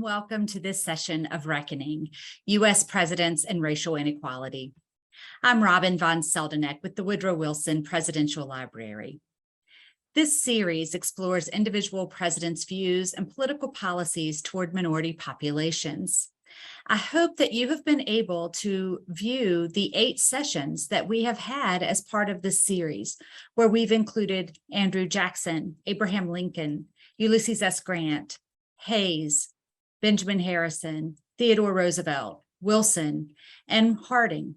welcome to this session of Reckoning, U.S. Presidents and Racial Inequality. I'm Robin von Seldeneck with the Woodrow Wilson Presidential Library. This series explores individual presidents' views and political policies toward minority populations. I hope that you have been able to view the 8 sessions that we have had as part of this series, where we've included Andrew Jackson, Abraham Lincoln, Ulysses S. Grant, Hayes, Benjamin Harrison, Theodore Roosevelt, Wilson, and Harding.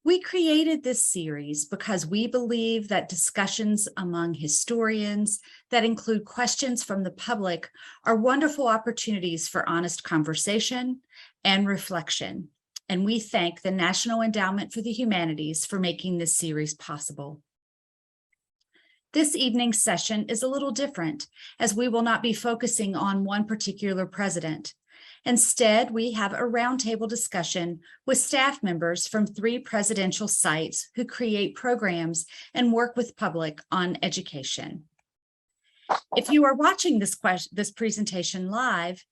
We created this series because we believe that discussions among historians that include questions from the public are wonderful opportunities for honest conversation and reflection. And we thank the National Endowment for the Humanities for making this series possible. This evening's session is a little different, as we will not be focusing on one particular president. Instead, we have a roundtable discussion with staff members from 3 presidential sites who create programs and work with public on education. If you are watching this presentation live,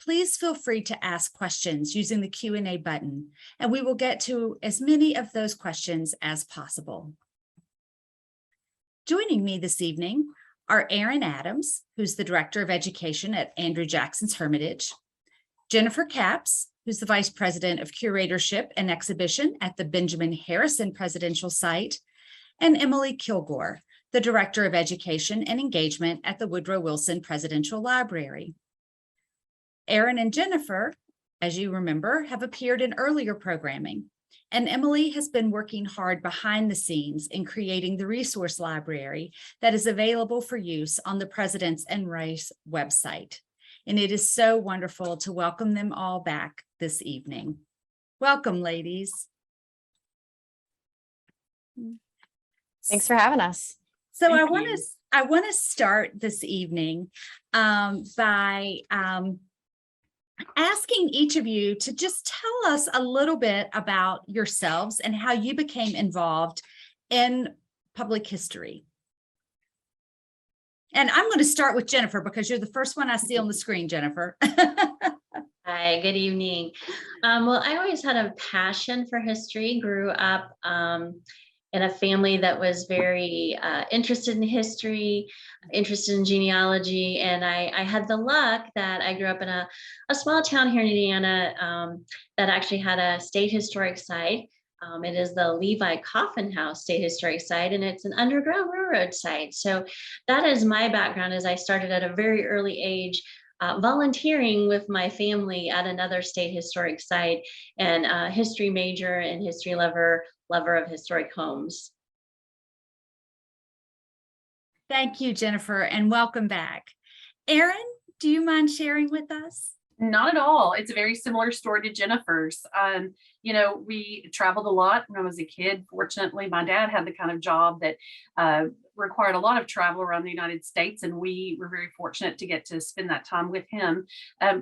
please feel free to ask questions using the Q&A button, and we will get to as many of those questions as possible. Joining me this evening are Erin Adams, who's the Director of Education at Andrew Jackson's Hermitage, Jennifer Capps, who's the Vice President of Curatorship and Exhibition at the Benjamin Harrison Presidential Site, and Emily Kilgore, the Director of Education and Engagement at the Woodrow Wilson Presidential Library. Erin and Jennifer, as you remember, have appeared in earlier programming, and Emily has been working hard behind the scenes in creating the resource library that is available for use on the Presidents and Race website. And it is so wonderful to welcome them all back this evening. Welcome, ladies. Thanks for having us. So I want to start this evening by asking each of you to just tell us a little bit about yourselves and how you became involved in public history. And I'm going to start with Jennifer because you're the first one I see on the screen, Jennifer. Hi, good evening. Well, I always had a passion for history, grew up in a family that was very interested in history, interested in genealogy, and I had the luck that I grew up in a small town here in Indiana that actually had a state historic site. It is the Levi Coffin House State Historic Site, and it's an Underground Railroad site. So that is my background, as I started at a very early age volunteering with my family at another state historic site, and a history major and history lover of historic homes. Thank you, Jennifer, and welcome back. Erin, do you mind sharing with us? Not at all. It's a very similar story to Jennifer's. We traveled a lot when I was a kid. Fortunately, my dad had the kind of job that required a lot of travel around the United States, and we were very fortunate to get to spend that time with him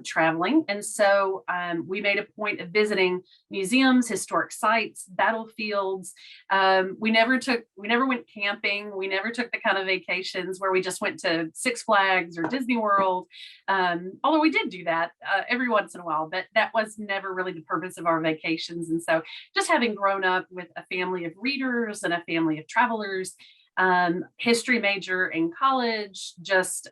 traveling. And so we made a point of visiting museums, historic sites, battlefields. We never went camping. We never took the kind of vacations where we just went to Six Flags or Disney World. Although we did do that every once in a while, but that was never really the purpose of our vacations. And so just having grown up with a family of readers and a family of travelers, history major in college, just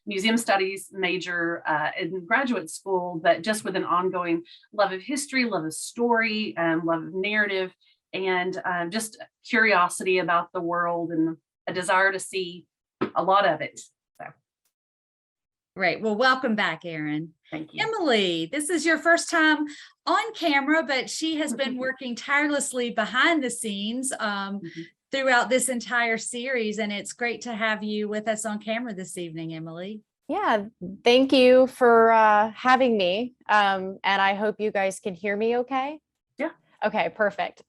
museum studies major in graduate school, but just with an ongoing love of history, love of story, love of narrative, and just curiosity about the world and a desire to see a lot of it. So. Great. Well, welcome back, Erin. Thank you. Emily, this is your first time on camera, but she has been working tirelessly behind the scenes throughout this entire series, and it's great to have you with us on camera this evening, Emily. Yeah, thank you for having me, and I hope you guys can hear me okay? Yeah. Okay, perfect.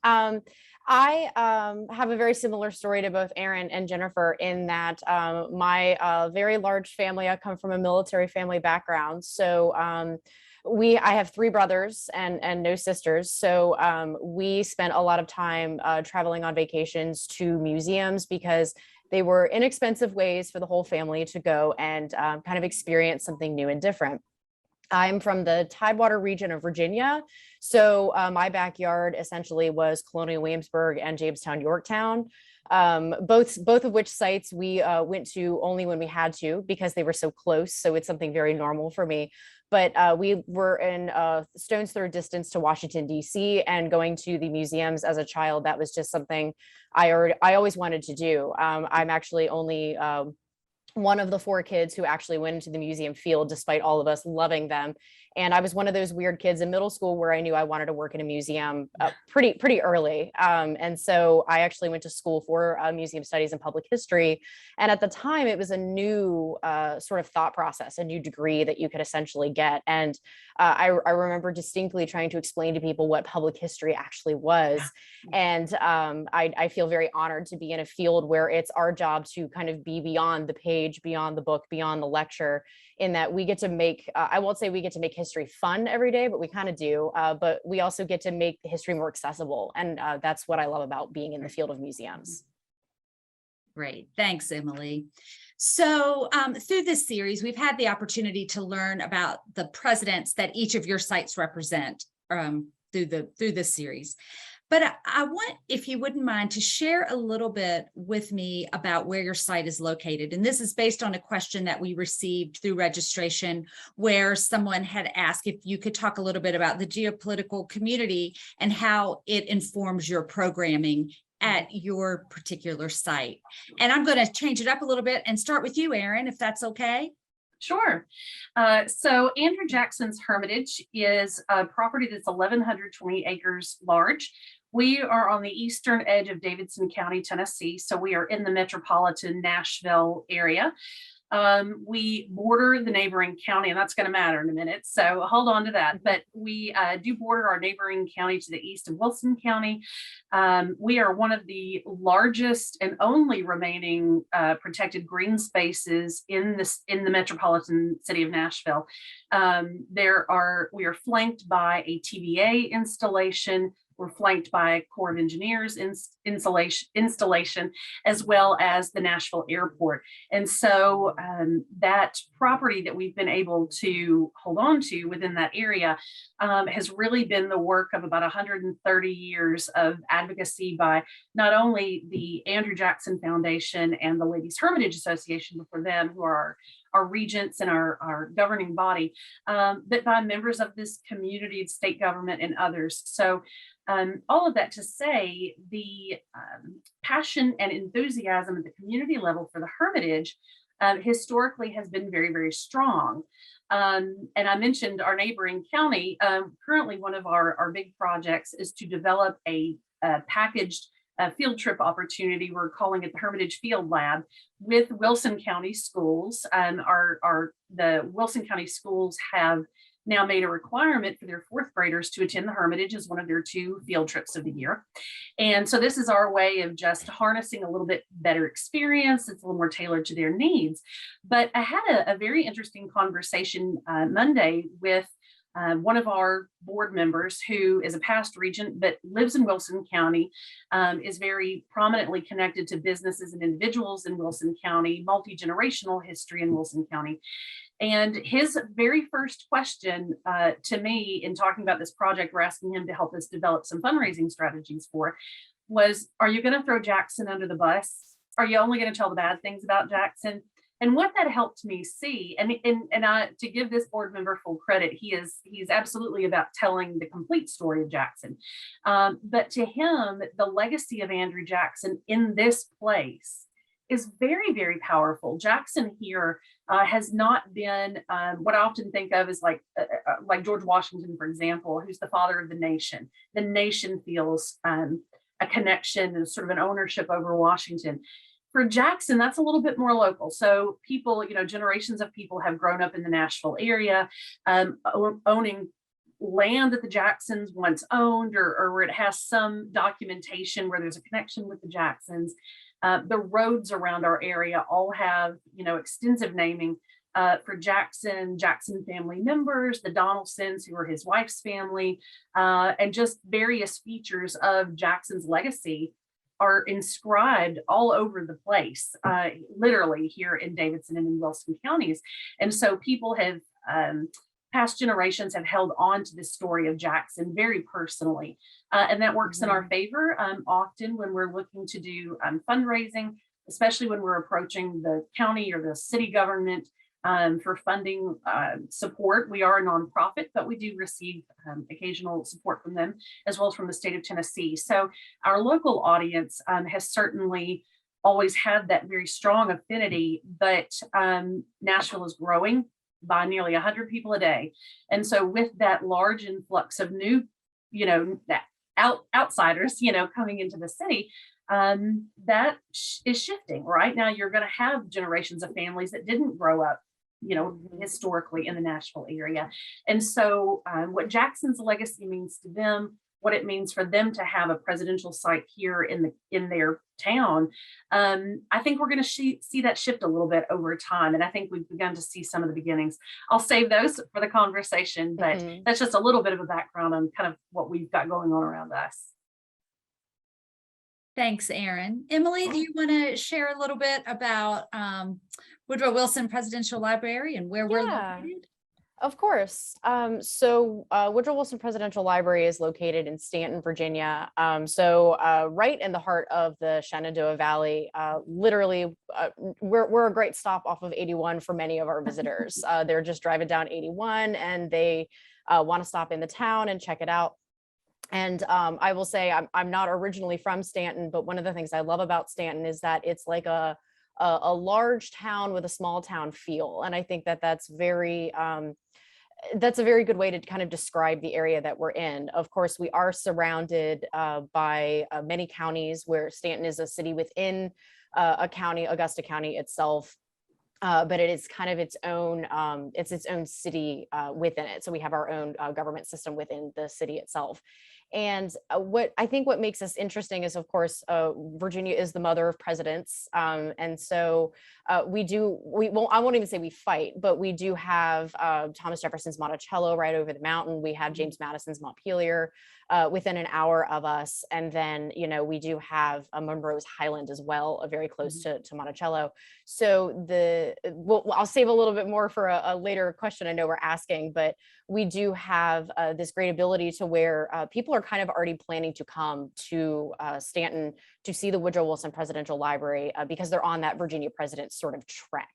I have a very similar story to both Erin and Jennifer in that my very large family, I come from a military family background, so I have 3 brothers and no sisters. So we spent a lot of time traveling on vacations to museums because they were inexpensive ways for the whole family to go and kind of experience something new and different. I'm from the Tidewater region of Virginia. So my backyard essentially was Colonial Williamsburg and Jamestown, Yorktown. Both of which sites we went to only when we had to because they were so close. So it's something very normal for me. But we were in stone's throw distance to Washington, D.C. and going to the museums as a child. That was just something I always wanted to do. I'm actually only one of the 4 kids who actually went into the museum field despite all of us loving them. And I was one of those weird kids in middle school where I knew I wanted to work in a museum pretty early. And so I actually went to school for museum studies and public history. And at the time, it was a new sort of thought process, a new degree that you could essentially get. And I remember distinctly trying to explain to people what public history actually was. And I feel very honored to be in a field where it's our job to kind of be beyond the page, beyond the book, beyond the lecture, in that we get to make, I won't say we get to make history fun every day, but we kind of do, but we also get to make history more accessible. And that's what I love about being in the field of museums. Great. Thanks, Emily. So through this series, we've had the opportunity to learn about the presidents that each of your sites represent through this series. But I want, if you wouldn't mind, to share a little bit with me about where your site is located. And this is based on a question that we received through registration, where someone had asked if you could talk a little bit about the geopolitical community and how it informs your programming at your particular site. And I'm going to change it up a little bit and start with you, Erin, if that's okay. Sure. So Andrew Jackson's Hermitage is a property that's 1,120 acres large. We are on the eastern edge of Davidson County, Tennessee. So we are in the metropolitan Nashville area. We border the neighboring county, and that's going to matter in a minute. So hold on to that. But we do border our neighboring county to the east of Wilson County. We are one of the largest and only remaining protected green spaces in the metropolitan city of Nashville. We are flanked by a TVA installation. We're flanked by Corps of Engineers installation, as well as the Nashville Airport. And so that property that we've been able to hold on to within that area has really been the work of about 130 years of advocacy by not only the Andrew Jackson Foundation and the Ladies Hermitage Association before them, who are our regents and our governing body, but by members of this community, state government, and others. So all of that to say, the passion and enthusiasm at the community level for the Hermitage historically has been very, very strong. And I mentioned our neighboring county. Currently, one of our big projects is to develop a packaged field trip opportunity. We're calling it the Hermitage Field Lab with Wilson County schools. The Wilson County schools have now made a requirement for their 4th graders to attend the Hermitage as one of their 2 field trips of the year. And so this is our way of just harnessing a little bit better experience. It's a little more tailored to their needs. But I had a very interesting conversation Monday with one of our board members who is a past regent but lives in Wilson County, is very prominently connected to businesses and individuals in Wilson County, multi-generational history in Wilson County. And his very first question to me in talking about this project, we're asking him to help us develop some fundraising strategies for, was, are you going to throw Jackson under the bus? Are you only going to tell the bad things about Jackson? And what that helped me see, and to give this board member full credit, he's absolutely about telling the complete story of Jackson. But to him, the legacy of Andrew Jackson in this place is very, very powerful. Jackson here has not been what I often think of as like George Washington, for example, who's the father of the nation. The nation feels a connection and sort of an ownership over Washington. For Jackson, that's a little bit more local. So people, generations of people have grown up in the Nashville area, owning land that the Jacksons once owned, or where it has some documentation where there's a connection with the Jacksons. The roads around our area all have, extensive naming for Jackson family members, the Donaldsons, who are his wife's family, and just various features of Jackson's legacy are inscribed all over the place, literally here in Davidson and in Wilson counties. And so people have past generations have held on to this story of Jackson very personally. And that works in our favor often when we're looking to do fundraising, especially when we're approaching the county or the city government for funding support. We are a nonprofit, but we do receive occasional support from them, as well as from the state of Tennessee. So our local audience has certainly always had that very strong affinity, but Nashville is growing by nearly 100 people a day. And so with that large influx of new, that outsiders, coming into the city, that is shifting. Right now, you're going to have generations of families that didn't grow up, historically in the Nashville area. And so what Jackson's legacy means to them, what it means for them to have a presidential site here in their town, I think we're going to see that shift a little bit over time. And I think we've begun to see some of the beginnings. I'll save those for the conversation, but that's just a little bit of a background on kind of what we've got going on around us. Thanks, Erin. Emily, do you want to share a little bit about Woodrow Wilson Presidential Library and where we're located? Of course. So Woodrow Wilson Presidential Library is located in Stanton, Virginia. Right in the heart of the Shenandoah Valley. Literally, we're a great stop off of 81 for many of our visitors. They're just driving down 81 and they want to stop in the town and check it out. And I will say I'm not originally from Stanton, but one of the things I love about Stanton is that it's like a large town with a small town feel. And I think that that's a very good way to kind of describe the area that we're in. Of course, we are surrounded by many counties, where Stanton is a city within a county, Augusta County itself. But it is kind of its own city within it. So we have our own government system within the city itself. And what makes us interesting is, of course, Virginia is the mother of presidents. And so I won't even say we fight, but we do have Thomas Jefferson's Monticello right over the mountain. We have James Madison's Montpelier within an hour of us. And then, we do have Monroe's Highland as well, very close to Monticello. So I'll save a little bit more for a later question I know we're asking, but we do have this great ability to where people are kind of already planning to come to Stanton to see the Woodrow Wilson Presidential Library because they're on that Virginia president sort of trek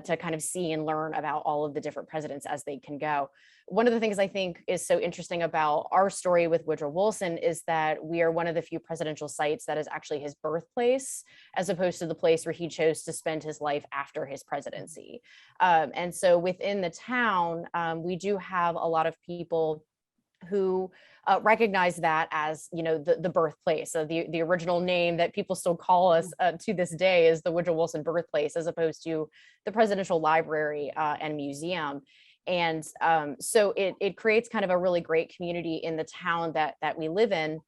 to kind of see and learn about all of the different presidents as they can go. One of the things I think is so interesting about our story with Woodrow Wilson is that we are one of the few presidential sites that is actually his birthplace, as opposed to the place where he chose to spend his life after his presidency. And so within the town, we do have a lot of people who recognize that as, the birthplace. So the original name that people still call us to this day is the Woodrow Wilson birthplace, as opposed to the Presidential Library and Museum. And so it creates kind of a really great community in the town that we live in,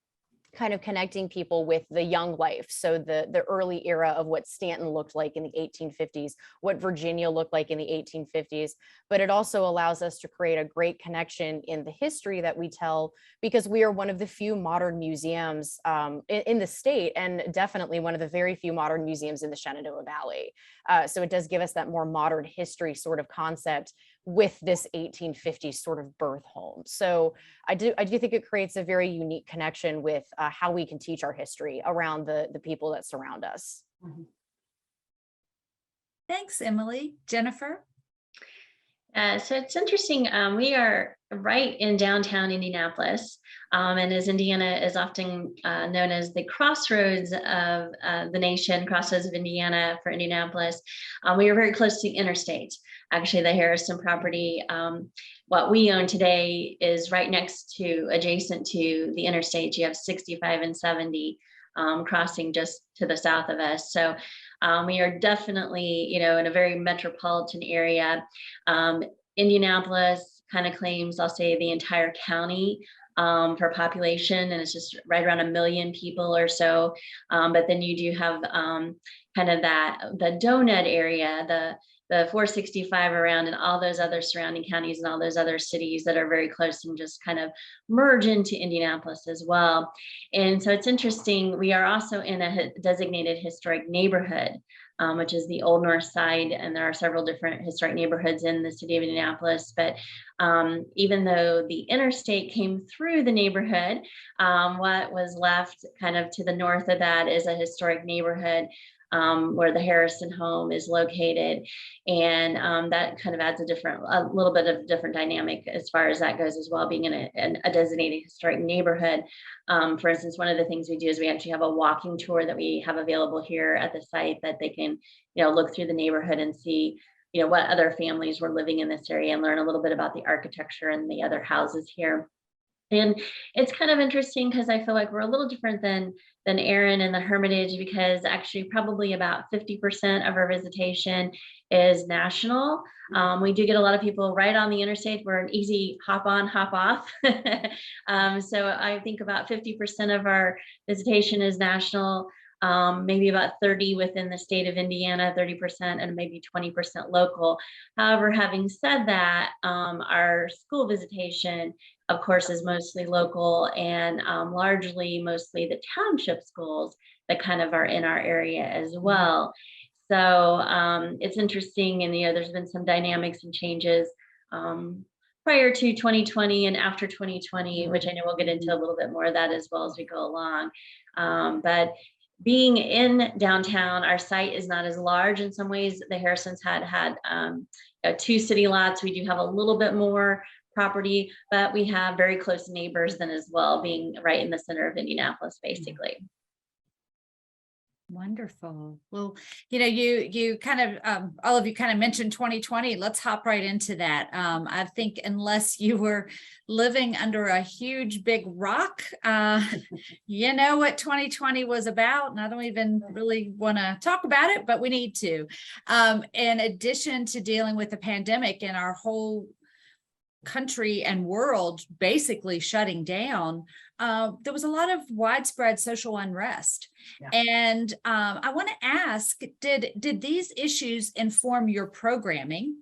kind of connecting people with the young life. So the early era of what Stanton looked like in the 1850s, what Virginia looked like in the 1850s, but it also allows us to create a great connection in the history that we tell, because we are one of the few modern museums in the state, and definitely one of the very few modern museums in the Shenandoah Valley. So it does give us that more modern history sort of concept with this 1850s sort of birth home. So I do think it creates a very unique connection with how we can teach our history around the people that surround us. Thanks, Emily. Jennifer? So it's interesting. We are right in downtown Indianapolis. And as Indiana is often known as the crossroads of the nation, crossroads of Indiana for Indianapolis, we are very close to the interstate. Actually, the Harrison property, what we own today is right adjacent to the interstate. You have 65 and 70 crossing just to the south of us. So we are definitely, in a very metropolitan area. Indianapolis kind of claims, I'll say, the entire county for population, and it's just right around 1 million people or so. But then you do have kind of the donut area, the 465 around, and all those other surrounding counties and all those other cities that are very close and just kind of merge into Indianapolis as well. And so it's interesting. We are also in a designated historic neighborhood. which is the Old North Side, and there are several different historic neighborhoods in the city of Indianapolis. But even though the interstate came through the neighborhood, what was left kind of to the north of that is a historic neighborhood where the Harrison home is located. And that kind of adds a little bit of different dynamic as far as that goes as well, being in a designated historic neighborhood. For instance, one of the things we do is we actually have a walking tour that we have available here at the site that they can, look through the neighborhood and see, what other families were living in this area and learn a little bit about the architecture and the other houses here. And it's kind of interesting because I feel like we're a little different than Erin and the Hermitage, because actually probably about 50% of our visitation is national. We do get a lot of people right on the interstate. We're an easy hop on, hop off. So I think about 50% of our visitation is national, maybe about 30 within the state of Indiana, 30%, and maybe 20% local. However, having said that, our school visitation, of course, is mostly local, and largely mostly the township schools that kind of are in our area as well. So it's interesting, and there's been some dynamics and changes prior to 2020 and after 2020, which I know we'll get into a little bit more of that as well as we go along. But being in downtown, our site is not as large in some ways. The Harrisons had 2 city lots. We do have a little bit more property, but we have very close neighbors then as well, being right in the center of Indianapolis, basically. Wonderful. Well, you kind of, all of you kind of mentioned 2020. Let's hop right into that. I think unless you were living under a huge big rock, you know what 2020 was about. And I don't even really want to talk about it, but we need to. In addition to dealing with the pandemic and our whole country and world basically shutting down, there was a lot of widespread social unrest. Yeah. And I want to ask, did these issues inform your programming?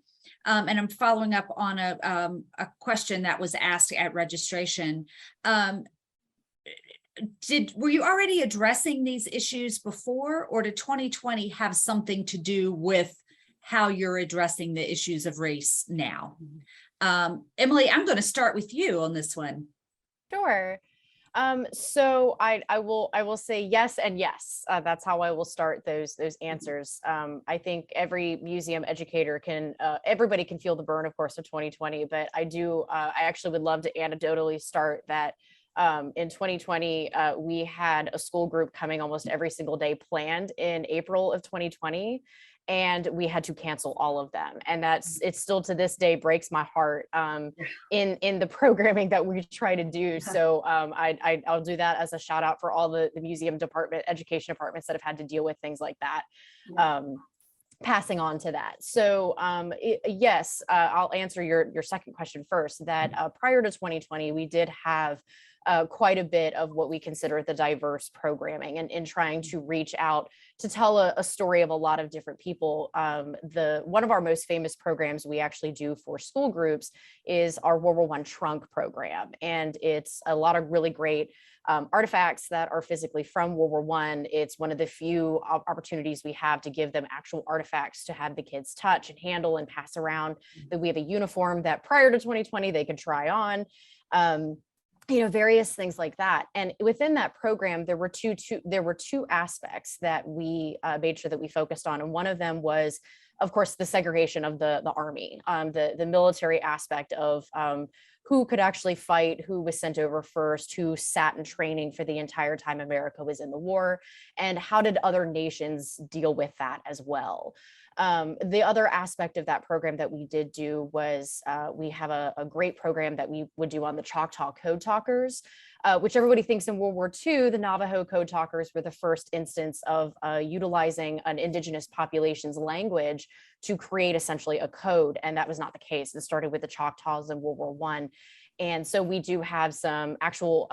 And I'm following up on a question that was asked at registration. Were you already addressing these issues before, or did 2020 have something to do with how you're addressing the issues of race now? Emily, I'm going to start with you on this one. Sure. So I will say yes and yes. That's how I will start those answers. I think every museum educator everybody can feel the burn, of course, of 2020, but I actually would love to anecdotally start that. In 2020, we had a school group coming almost every single day planned in April of 2020. And we had to cancel all of them. And it's still to this day breaks my heart in the programming that we try to do. So I'll do that as a shout out for all the museum education departments that have had to deal with things like that. Passing on to that. So yes, I'll answer your second question first, that prior to 2020, we did have quite a bit of what we consider the diverse programming, and in trying to reach out to tell a story of a lot of different people. One of our most famous programs we actually do for school groups is our World War I trunk program. And it's a lot of really great artifacts that are physically from World War I. It's one of the few opportunities we have to give them actual artifacts to have the kids touch and handle and pass around. That we have a uniform that prior to 2020 they could try on. Various things like that. And within that program, there were two aspects that we made sure that we focused on. And one of them was, of course, the segregation of the Army, the military aspect of who could actually fight, who was sent over first, who sat in training for the entire time America was in the war, and how did other nations deal with that as well. The other aspect of that program that we did do was we have a great program that we would do on the Choctaw Code Talkers, which everybody thinks in World War II, the Navajo Code Talkers were the first instance of utilizing an indigenous population's language to create essentially a code. And that was not the case. It started with the Choctaws in World War I. And so we do have some actual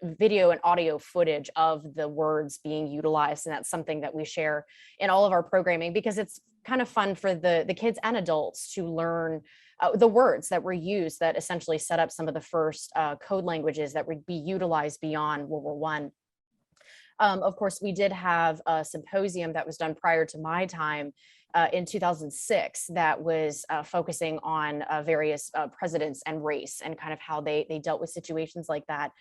video and audio footage of the words being utilized. And that's something that we share in all of our programming, because it's kind of fun for the kids and adults to learn the words that were used that essentially set up some of the first code languages that would be utilized beyond World War I. Of course, we did have a symposium that was done prior to my time in 2006 that was focusing on various presidents and race and kind of how they dealt with situations like that.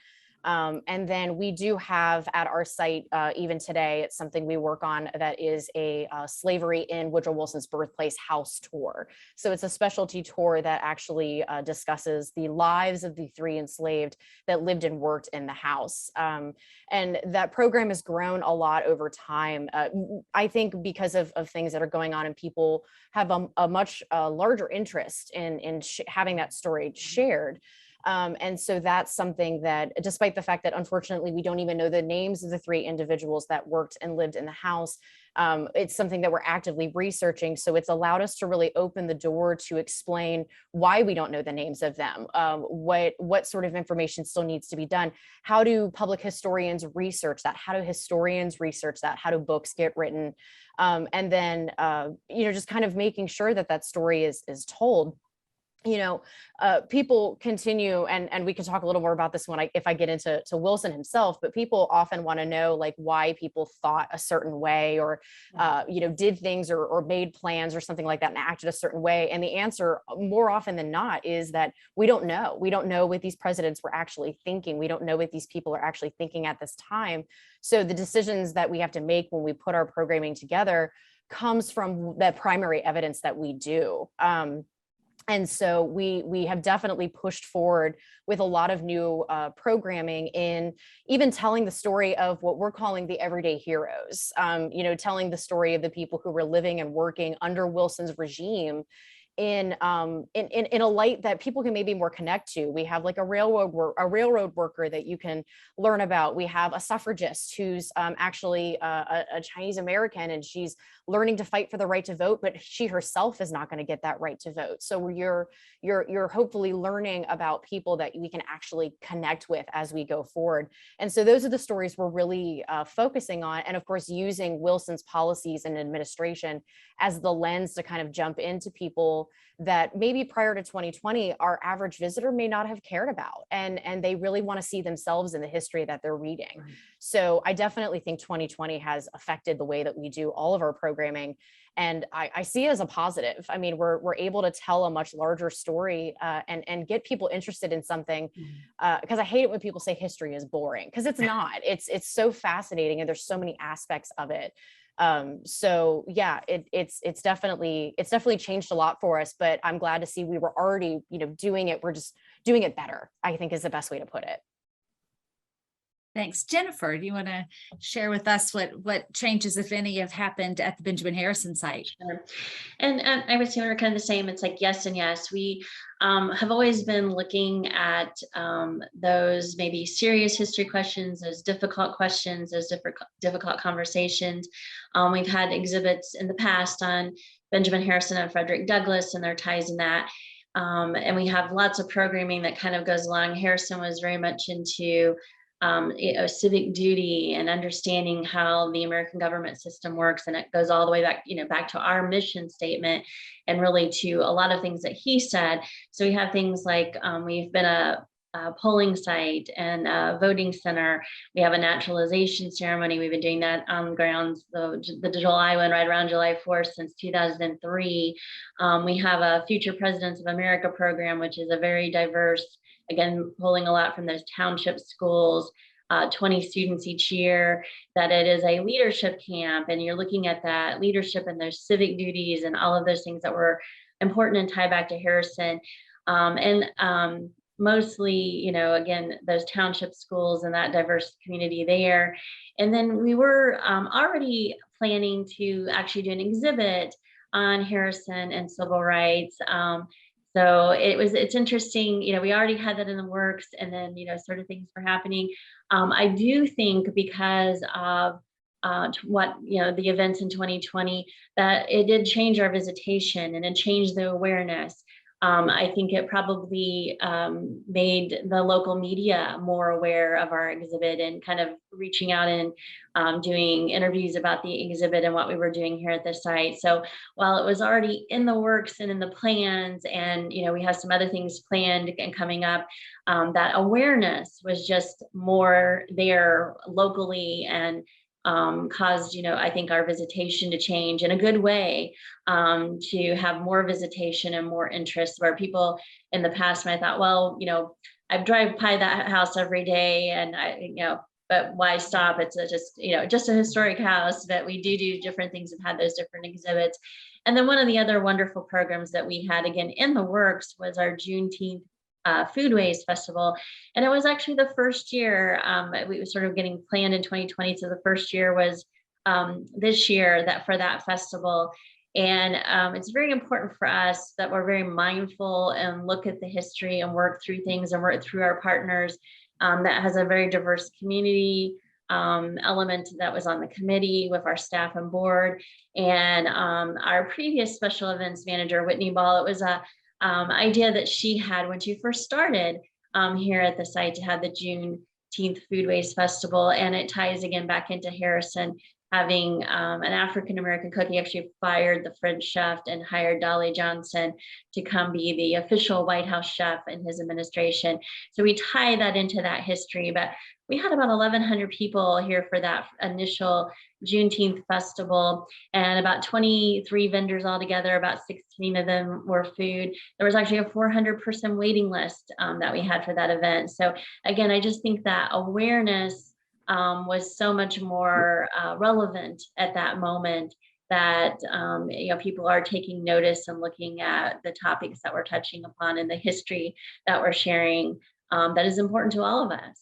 And then we do have at our site, even today, it's something we work on that is a slavery in Woodrow Wilson's birthplace house tour. So it's a specialty tour that actually discusses the lives of the 3 enslaved that lived and worked in the house. And that program has grown a lot over time. I think because of things that are going on, and people have a much larger interest in having that story shared. And so that's something that, despite the fact that unfortunately we don't even know the names of the 3 individuals that worked and lived in the house, it's something that we're actively researching. So it's allowed us to really open the door to explain why we don't know the names of them, what sort of information still needs to be done. How do public historians research that? How do historians research that? How do books get written? And then, just kind of making sure that that story is told. People continue, and we can talk a little more about this if I get into Wilson himself, but people often want to know like why people thought a certain way or, did things or made plans or something like that and acted a certain way. And the answer more often than not is that we don't know. We don't know what these presidents were actually thinking. We don't know what these people are actually thinking at this time. So the decisions that we have to make when we put our programming together comes from the primary evidence that we do. And so we have definitely pushed forward with a lot of new programming in even telling the story of what we're calling the everyday heroes, telling the story of the people who were living and working under Wilson's regime in a light that people can maybe more connect to. We have like a railroad worker that you can learn about. We have a suffragist who's actually a Chinese American, and she's learning to fight for the right to vote, but she herself is not going to get that right to vote. So you're hopefully learning about people that we can actually connect with as we go forward. And so those are the stories we're really focusing on, and of course using Wilson's policies and administration as the lens to kind of jump into people that maybe prior to 2020 our average visitor may not have cared about, and they really want to see themselves in the history that they're reading. Right. So I definitely think 2020 has affected the way that we do all of our programming, and I see it as a positive. I mean, we're able to tell a much larger story and get people interested in something, because I hate it when people say history is boring, because it's not. It's so fascinating, and there's so many aspects of it. So yeah, it's definitely changed a lot for us, but I'm glad to see we were already, doing it. We're just doing it better, I think is the best way to put it. Thanks. Jennifer, do you want to share with us what changes, if any, have happened at the Benjamin Harrison site? Sure. And I would say we're kind of the same. It's like yes and yes. We have always been looking at those maybe serious history questions, those difficult questions, those difficult conversations. We've had exhibits in the past on Benjamin Harrison and Frederick Douglass and their ties in that. And we have lots of programming that kind of goes along. Harrison was very much into civic duty and understanding how the American government system works, and it goes all the way back, back to our mission statement, and really to a lot of things that he said. So we have things like we've been a polling site and a voting center. We have a naturalization ceremony. We've been doing that on grounds, the digital island right around July 4th since 2003. We have a Future Presidents of America program, which is a very diverse, again, pulling a lot from those township schools, 20 students each year, that it is a leadership camp, and you're looking at that leadership and those civic duties and all of those things that were important and tie back to Harrison. Mostly, again, those township schools and that diverse community there. And then we were already planning to actually do an exhibit on Harrison and civil rights. So it's interesting, we already had that in the works, and then, sort of things were happening. I do think because of what, the events in 2020, that it did change our visitation and it changed the awareness. I think it probably made the local media more aware of our exhibit and kind of reaching out and doing interviews about the exhibit and what we were doing here at the site. So while it was already in the works and in the plans, and we have some other things planned and coming up, that awareness was just more there locally, and caused, I think, our visitation to change in a good way, to have more visitation and more interest, where people in the past might thought, well, I drive by that house every day, and but why stop? It's just a historic house. But we do different things and had those different exhibits. And then one of the other wonderful programs that we had, again, in the works, was our Juneteenth Foodways Festival. And it was actually the first year, we were sort of getting planned in 2020. So the first year was this year for that festival. And it's very important for us that we're very mindful and look at the history and work through things and work through our partners. That has a very diverse community element that was on the committee with our staff and board. And our previous special events manager, Whitney Ball, it was a idea that she had when she first started here at the site to have the Juneteenth Foodways Festival. And it ties again back into Harrison having an African-American cook. He actually fired the French chef and hired Dolly Johnson to come be the official White House chef in his administration. So we tie that into that history. But we had about 1,100 people here for that initial Juneteenth festival, and about 23 vendors altogether. About 16 of them were food. There was actually a 400-person waiting list that we had for that event. So again, I just think that awareness was so much more relevant at that moment, that people are taking notice and looking at the topics that we're touching upon and the history that we're sharing, that is important to all of us.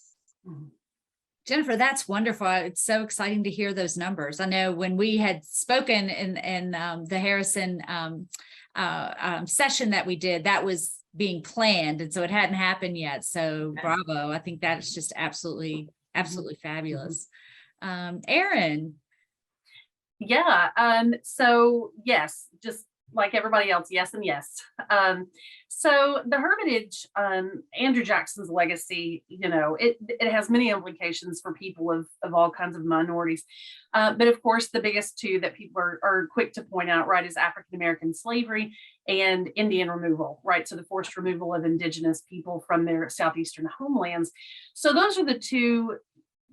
Jennifer, that's wonderful. It's so exciting to hear those numbers. I know when we had spoken in the Harrison session that we did, that was being planned, and so it hadn't happened yet. So bravo. I think that's just absolutely fabulous. Erin. Yeah. So yes, just like everybody else, yes and yes. So the Hermitage, Andrew Jackson's legacy, it has many implications for people of all kinds of minorities. But of course, the biggest two that people are quick to point out, right, is African-American slavery and Indian removal, right? So the forced removal of indigenous people from their southeastern homelands. So those are the two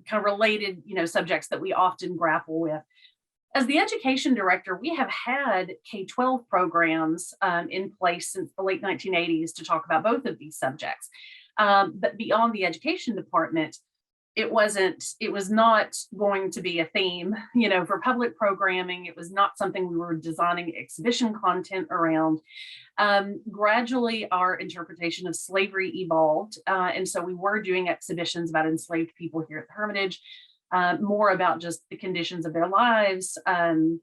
kind of related, subjects that we often grapple with. As the education director, we have had K-12 programs in place since the late 1980s to talk about both of these subjects. But beyond the education department, it was not going to be a theme, for public programming. It was not something we were designing exhibition content around. Gradually, our interpretation of slavery evolved. And so we were doing exhibitions about enslaved people here at the Hermitage. More about just the conditions of their lives, the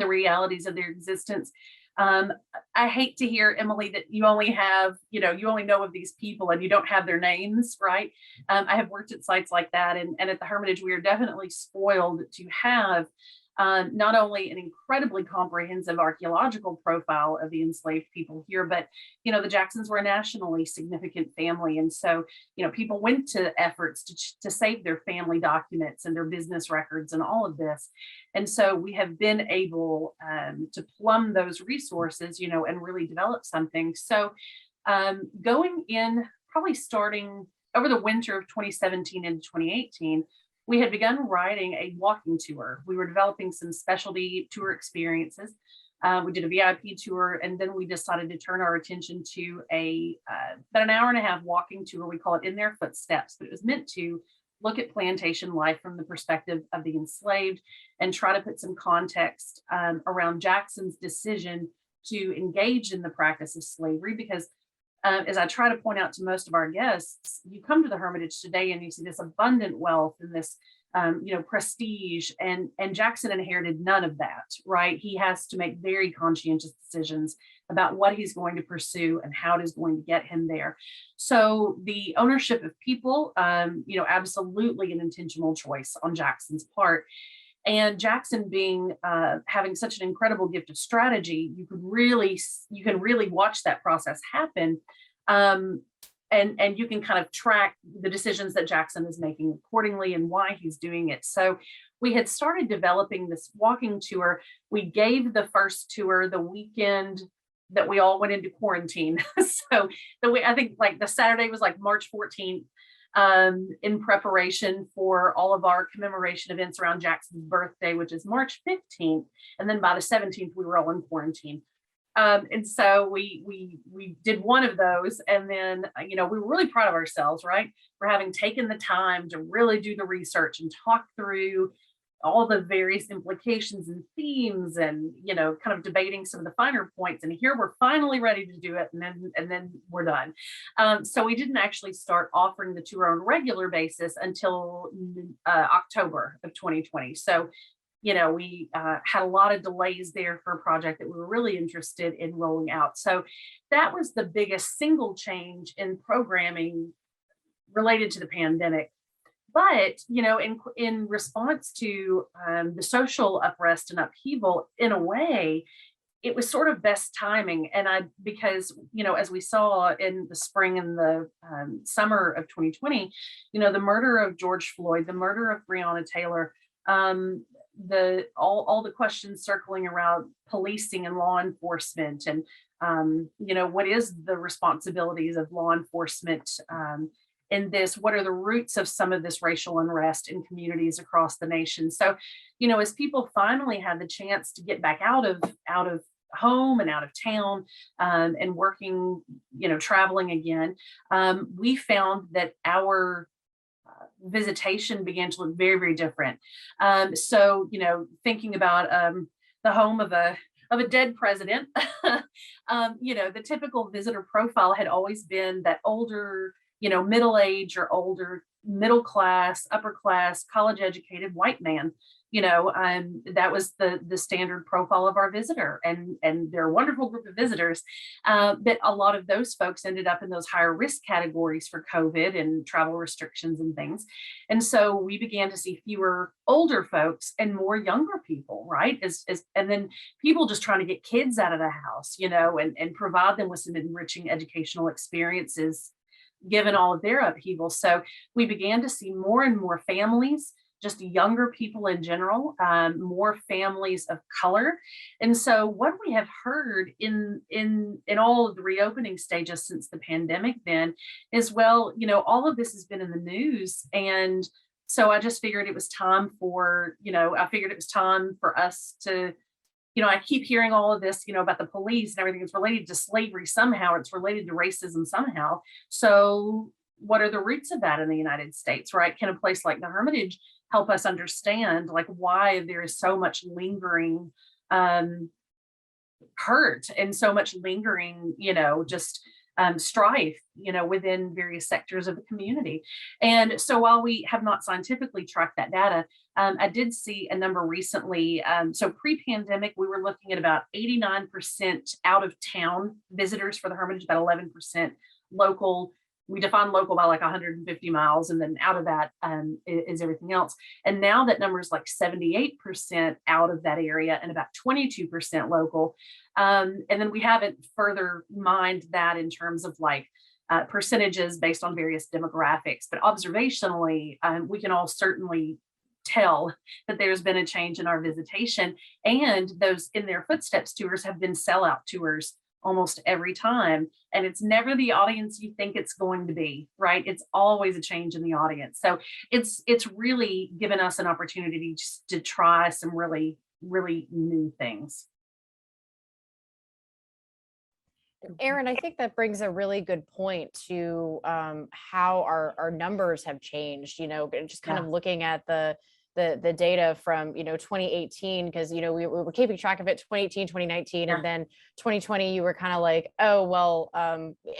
realities of their existence. I hate to hear, Emily, that you only have, you only know of these people and you don't have their names, right? I have worked at sites like that, and at the Hermitage, we are definitely spoiled to have not only an incredibly comprehensive archaeological profile of the enslaved people here, but, the Jacksons were a nationally significant family. And so, people went to efforts to save their family documents and their business records and all of this. And so we have been able to plumb those resources, and really develop something. So going in, probably starting over the winter of 2017 into 2018, we had begun writing a walking tour. We were developing some specialty tour experiences. We did a VIP tour, and then we decided to turn our attention to about an hour and a half walking tour. We call it In Their Footsteps, but it was meant to look at plantation life from the perspective of the enslaved and try to put some context around Jackson's decision to engage in the practice of slavery. Because as I try to point out to most of our guests, you come to the Hermitage today and you see this abundant wealth and this, prestige, and Jackson inherited none of that, right? He has to make very conscientious decisions about what he's going to pursue and how it is going to get him there. So the ownership of people, absolutely an intentional choice on Jackson's part. And Jackson being having such an incredible gift of strategy, you can really watch that process happen. And you can kind of track the decisions that Jackson is making accordingly and why he's doing it. So we had started developing this walking tour. We gave the first tour the weekend that we all went into quarantine. So I think like the Saturday was like March 14th, in preparation for all of our commemoration events around Jackson's birthday, which is March 15th. And then by the 17th, we were all in quarantine. And so we did one of those, and then we were really proud of ourselves, right, for having taken the time to really do the research and talk through all the various implications and themes, and kind of debating some of the finer points. And here we're finally ready to do it, and then we're done. So we didn't actually start offering the tour on a regular basis until October of 2020. So we had a lot of delays there for a project that we were really interested in rolling out. So that was the biggest single change in programming related to the pandemic. But, in response to the social unrest and upheaval, in a way, it was sort of best timing. And because, as we saw in the spring and the summer of 2020, the murder of George Floyd, the murder of Breonna Taylor, all the questions circling around policing and law enforcement, and what is the responsibilities of law enforcement in this, what are the roots of some of this racial unrest in communities across the nation. So as people finally had the chance to get back out of home and out of town, and working, traveling again, we found that our visitation began to look very, very different. So, thinking about the home of a dead president, the typical visitor profile had always been that older, middle age or older, middle class, upper class, college educated white man. That was the standard profile of our visitor, and they're a wonderful group of visitors. But a lot of those folks ended up in those higher risk categories for COVID and travel restrictions and things. And so we began to see fewer older folks and more younger people, right? And then people just trying to get kids out of the house, and provide them with some enriching educational experiences, given all of their upheaval. So we began to see more and more families, just younger people in general, more families of color. And so what we have heard in all of the reopening stages since the pandemic then is, well, all of this has been in the news. And so I just figured it was time for, us to, I keep hearing all of this, about the police and everything. It's related to slavery somehow, it's related to racism somehow. So what are the roots of that in the United States, right? Can a place like the Hermitage help us understand like why there is so much lingering hurt and so much lingering, strife, within various sectors of the community. And so while we have not scientifically tracked that data, I did see a number recently. So pre-pandemic, we were looking at about 89% out of town visitors for the Hermitage, about 11% local. We define local by like 150 miles, and then out of that is everything else. And now that number is like 78% out of that area and about 22% local. And then we haven't further mined that in terms of like percentages based on various demographics. But observationally, we can all certainly tell that there's been a change in our visitation, and those in their footsteps tours have been sellout tours almost every time. And it's never the audience you think it's going to be, right? It's always a change in the audience. So it's really given us an opportunity to try some really, really new things. Erin, I think that brings a really good point to how our numbers have changed, just kind of looking at the data from 2018, because we were keeping track of it 2018, 2019, and then 2020 you were kind of like, oh well,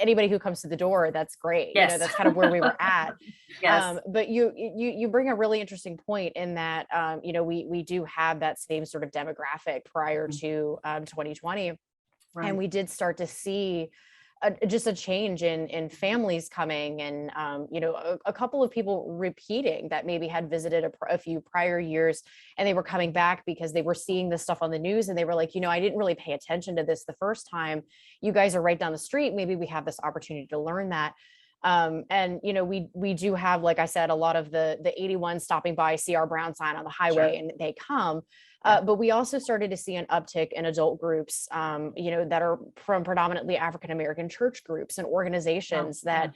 anybody who comes to the door, that's great. Yes. That's kind of where we were at. Yes. But you bring a really interesting point in that we do have that same sort of demographic prior to 2020. Right. And we did start to see just a change in families coming, and you know, a couple of people repeating that maybe had visited a few prior years, and they were coming back because they were seeing this stuff on the news, and they were like, you know, I didn't really pay attention to this the first time. You guys are right down the street. Maybe we have this opportunity to learn that. And you know, we do have, like I said, a lot of the 81 stopping by, see our brown sign on the highway, and they come. But we also started to see an uptick in adult groups, you know, that are from predominantly African-American church groups and organizations that,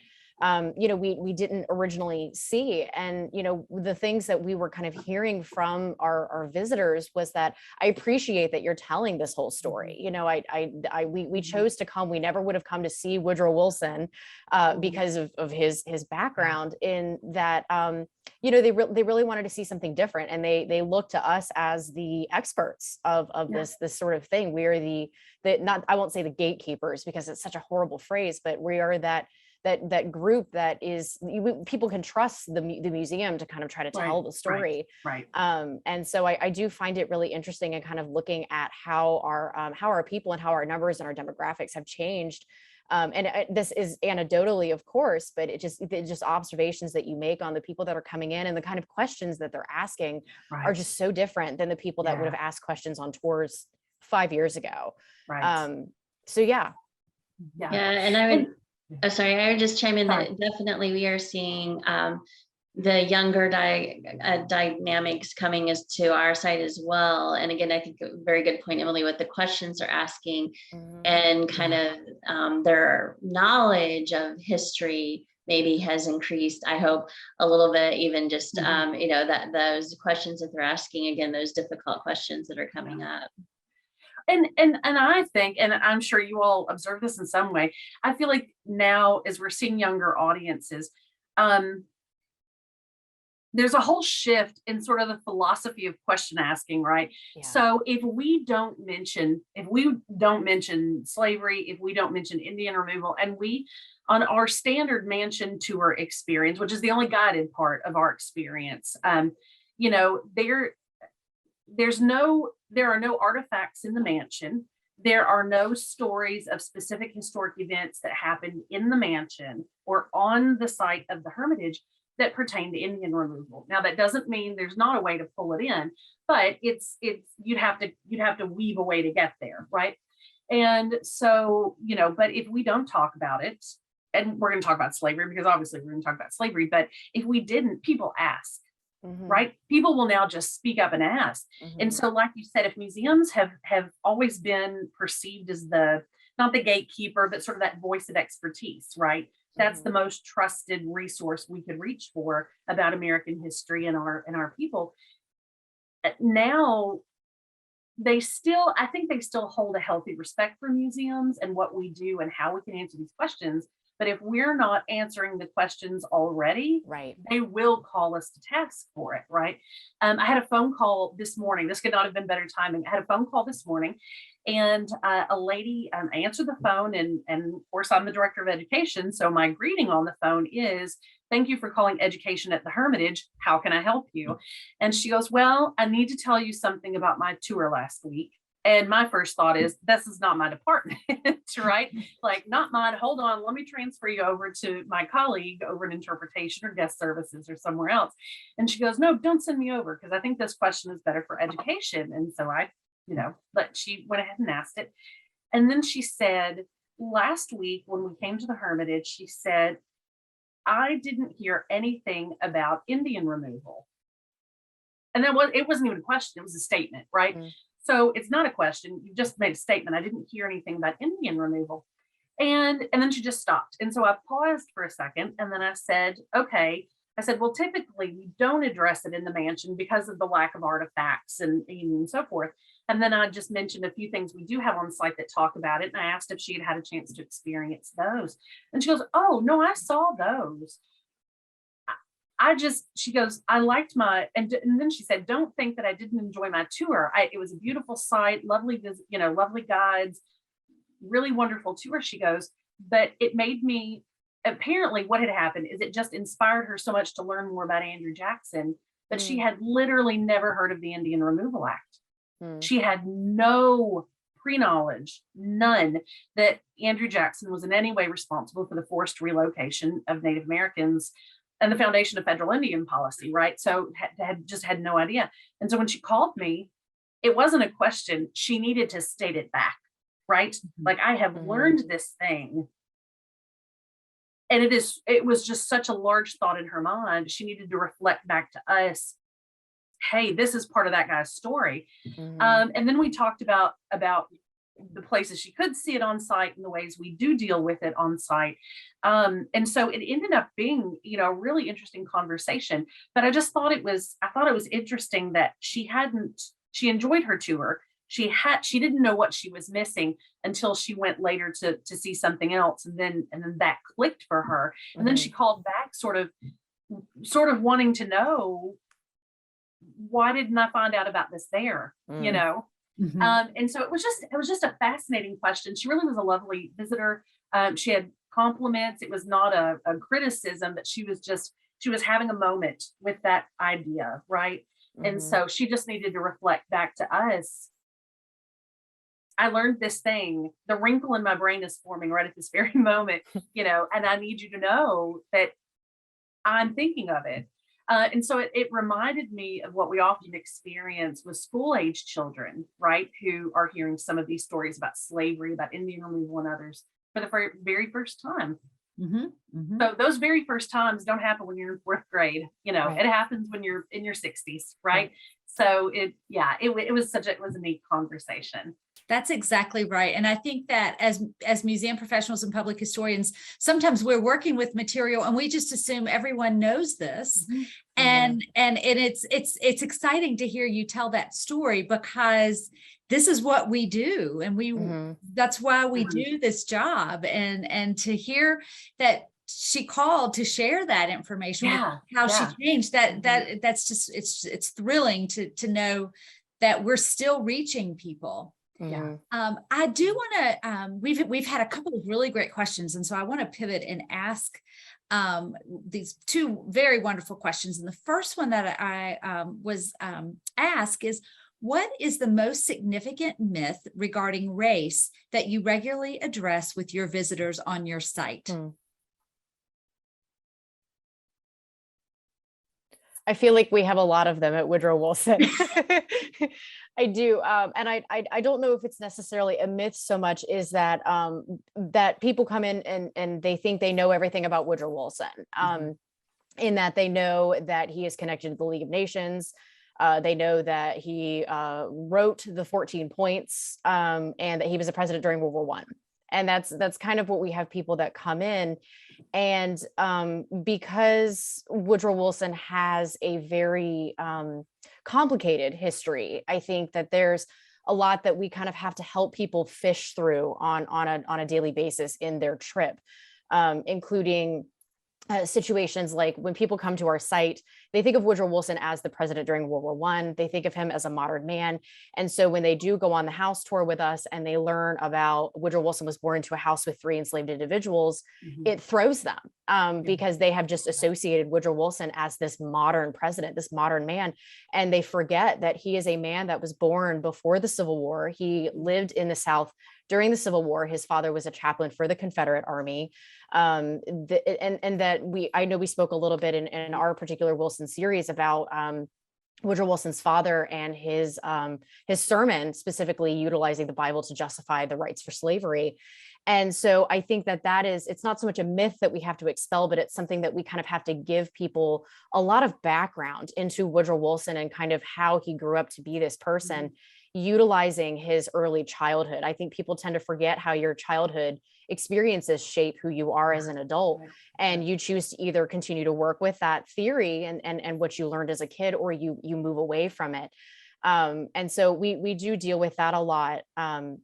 you know, we didn't originally see. And, you know, the things that we were kind of hearing from our visitors was that, I appreciate that you're telling this whole story. You know, we chose to come. We never would have come to see Woodrow Wilson because of his background in that, you know, they really wanted to see something different, and they look to us as the experts of this sort of thing. We are the not, I won't say the gatekeepers because it's such a horrible phrase, but we are that group that is, people can trust the museum to kind of try to tell the story. Right. And so I do find it really interesting, and kind of looking at how our people and how our numbers and our demographics have changed. And this is anecdotally, of course, but it's just observations that you make on the people that are coming in, and the kind of questions that they're asking are just so different than the people that would have asked questions on tours 5 years ago. So yeah. And I would, I would just chime in that definitely we are seeing the younger dynamics coming as to our side as well. And again, I think a very good point, Emily, what the questions are asking, and kind of their knowledge of history maybe has increased, I hope, a little bit, even just, you know, that those questions that they're asking, again, those difficult questions that are coming up. And I think, and I'm sure you all observe this in some way, I feel like now, as we're seeing younger audiences, there's a whole shift in sort of the philosophy of question asking, right? So if we don't mention slavery, if we don't mention Indian removal, and we, on our standard mansion tour experience, which is the only guided part of our experience, you know, there are no artifacts in the mansion. There are no stories of specific historic events that happened in the mansion or on the site of the Hermitage that pertain to Indian removal. Now, that doesn't mean there's not a way to pull it in, but it's you'd have to weave a way to get there, right? And so, you know, but if we don't talk about it, and we're going to talk about slavery because obviously we're going to talk about slavery, but if we didn't, people ask. Right? People will now just speak up and ask. And so, like you said, if museums have always been perceived as not the gatekeeper, but sort of that voice of expertise, right? That's the most trusted resource we could reach for about American history and our people. Now, I think they still hold a healthy respect for museums and what we do and how we can answer these questions. But if we're not answering the questions already, they will call us to task for it, right? I had a phone call this morning. This could not have been better timing. I had a phone call this morning, and a lady answered the phone, and of course, I'm the director of education. So my greeting on the phone is, "Thank you for calling Education at the Hermitage. How can I help you?" And she goes, "Well, I need to tell you something about my tour last week." And my first thought is, this is not my department, right? Like, not mine. Hold on, let me transfer you over to my colleague over in interpretation or guest services or somewhere else. And she goes, "No, don't send me over, because I think this question is better for education." And so I, you know, but she went ahead and asked it. And then she said, last week when we came to the Hermitage, she said, "I didn't hear anything about Indian removal." And it wasn't even a question, it was a statement, right? So it's not a question, you just made a statement. "I didn't hear anything about Indian removal." And then she just stopped. And so I paused for a second, and then I said, "Okay." I said, "Well, typically we don't address it in the mansion because of the lack of artifacts and so forth." And then I just mentioned a few things we do have on site that talk about it. And I asked if she had a chance to experience those. And she goes, "Oh, no, I saw those. She goes, I liked and then she said, don't think that I didn't enjoy my tour. It was a beautiful site, lovely, lovely guides, really wonderful tour." She goes, "But it made me," apparently what had happened is it just inspired her so much to learn more about Andrew Jackson, that she had literally never heard of the Indian Removal Act. She had no pre-knowledge, none, that Andrew Jackson was in any way responsible for the forced relocation of Native Americans and the foundation of federal Indian policy, right? So had no idea. And so when she called me, it wasn't a question. She needed to state it back, right? Like, I have learned this thing. And it was just such a large thought in her mind. She needed to reflect back to us, hey, this is part of that guy's story. And then we talked about the places she could see it on site and the ways we do deal with it on site. And so it ended up being, a really interesting conversation. But I thought it was interesting that she enjoyed her tour. She didn't know what she was missing until she went later to see something else. And then that clicked for her. And then she called back sort of wanting to know, why didn't I find out about this there? And so it was just a fascinating question. She really was a lovely visitor. She had compliments. It was not a criticism, but she was having a moment with that idea, right? And so she just needed to reflect back to us. I learned this thing. The wrinkle in my brain is forming right at this very moment, and I need you to know that I'm thinking of it. And so it reminded me of what we often experience with school-age children, right, who are hearing some of these stories about slavery, about Indian removal and others for the very first time. So those very first times don't happen when you're in fourth grade. Right. It happens when you're in your 60s, right? So it was a neat conversation. That's exactly right. And I think that as museum professionals and public historians, sometimes we're working with material and we just assume everyone knows this. And it's exciting to hear you tell that story, because this is what we do. And that's why we do this job. And to hear that she called to share that information, how she changed that's just, it's thrilling to know that we're still reaching people. I do want to, we've had a couple of really great questions. And so I want to pivot and ask these two very wonderful questions. And the first one that I was asked is, what is the most significant myth regarding race that you regularly address with your visitors on your site? I feel like we have a lot of them at Woodrow Wilson. I do. And I don't know if it's necessarily a myth so much, is that that people come in and they think they know everything about Woodrow Wilson, in that they know that he is connected to the League of Nations. They know that he wrote the 14 points, and that he was a president during World War I. And that's kind of what we have people that come in. And because Woodrow Wilson has a very complicated history, I think that there's a lot that we kind of have to help people fish through on a daily basis in their trip, including situations like when people come to our site, they think of Woodrow Wilson as the president during World War I. They think of him as a modern man. And so when they do go on the house tour with us and they learn about Woodrow Wilson was born into a house with 3 enslaved individuals, it throws them because they have just associated Woodrow Wilson as this modern president, this modern man. And they forget that he is a man that was born before the Civil War. He lived in the South during the Civil War. His father was a chaplain for the Confederate Army. And that I know we spoke a little bit in our particular Wilson series about Woodrow Wilson's father and his sermon, specifically utilizing the Bible to justify the rights for slavery. And so I think it's not so much a myth that we have to expel, but it's something that we kind of have to give people a lot of background into Woodrow Wilson and kind of how he grew up to be this person, utilizing his early childhood. I think people tend to forget how your childhood experiences shape who you are as an adult, and you choose to either continue to work with that theory and what you learned as a kid, or you move away from it. And so we do deal with that a lot.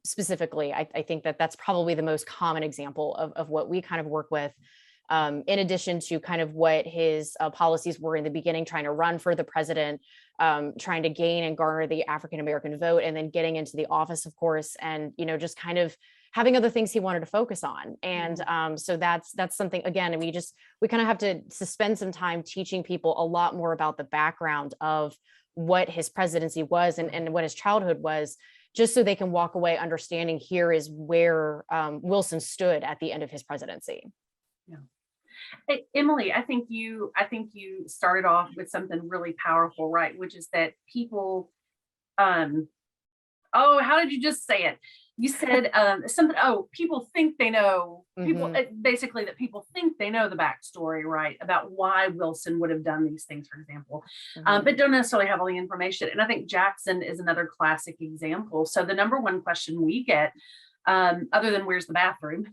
Specifically, I think that's probably the most common example of what we kind of work with. In addition to kind of what his policies were in the beginning, trying to run for the president, trying to gain and garner the African-American vote, and then getting into the office, of course, and, just kind of having other things he wanted to focus on. And so that's something, again, we kind of have to spend some time teaching people a lot more about the background of what his presidency was and what his childhood was, just so they can walk away understanding here is where Wilson stood at the end of his presidency. Yeah. Hey, Emily, I think you started off with something really powerful, right? Which is that people, oh, how did you just say it? You said something, oh, people think they know, basically that people think they know the backstory, right? About why Wilson would have done these things, for example, but don't necessarily have all the information. And I think Jackson is another classic example. So the number one question we get, other than where's the bathroom,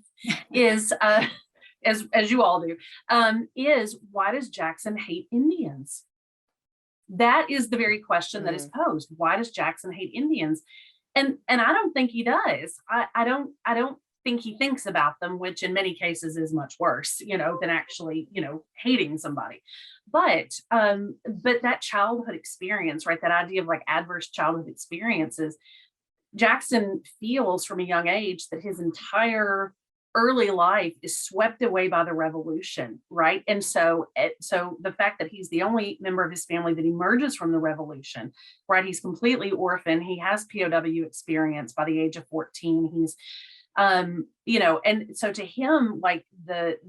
is, as you all do, is why does Jackson hate Indians? That is the very question that is posed. Why does Jackson hate Indians? And I don't think he does. I don't think he thinks about them, which in many cases is much worse, than actually, hating somebody. But that childhood experience, right? That idea of like adverse childhood experiences, Jackson feels from a young age that his entire early life is swept away by the revolution, right? And so the fact that he's the only member of his family that emerges from the revolution, right? He's completely orphaned. He has POW experience by the age of 14. He's, and so to him, like the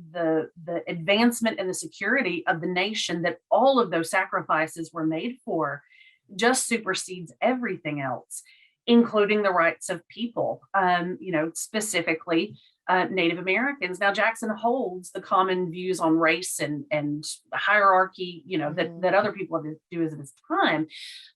advancement and the security of the nation that all of those sacrifices were made for just supersedes everything else, including the rights of people, specifically Native Americans. Now, Jackson holds the common views on race and hierarchy, that other people do as of his time.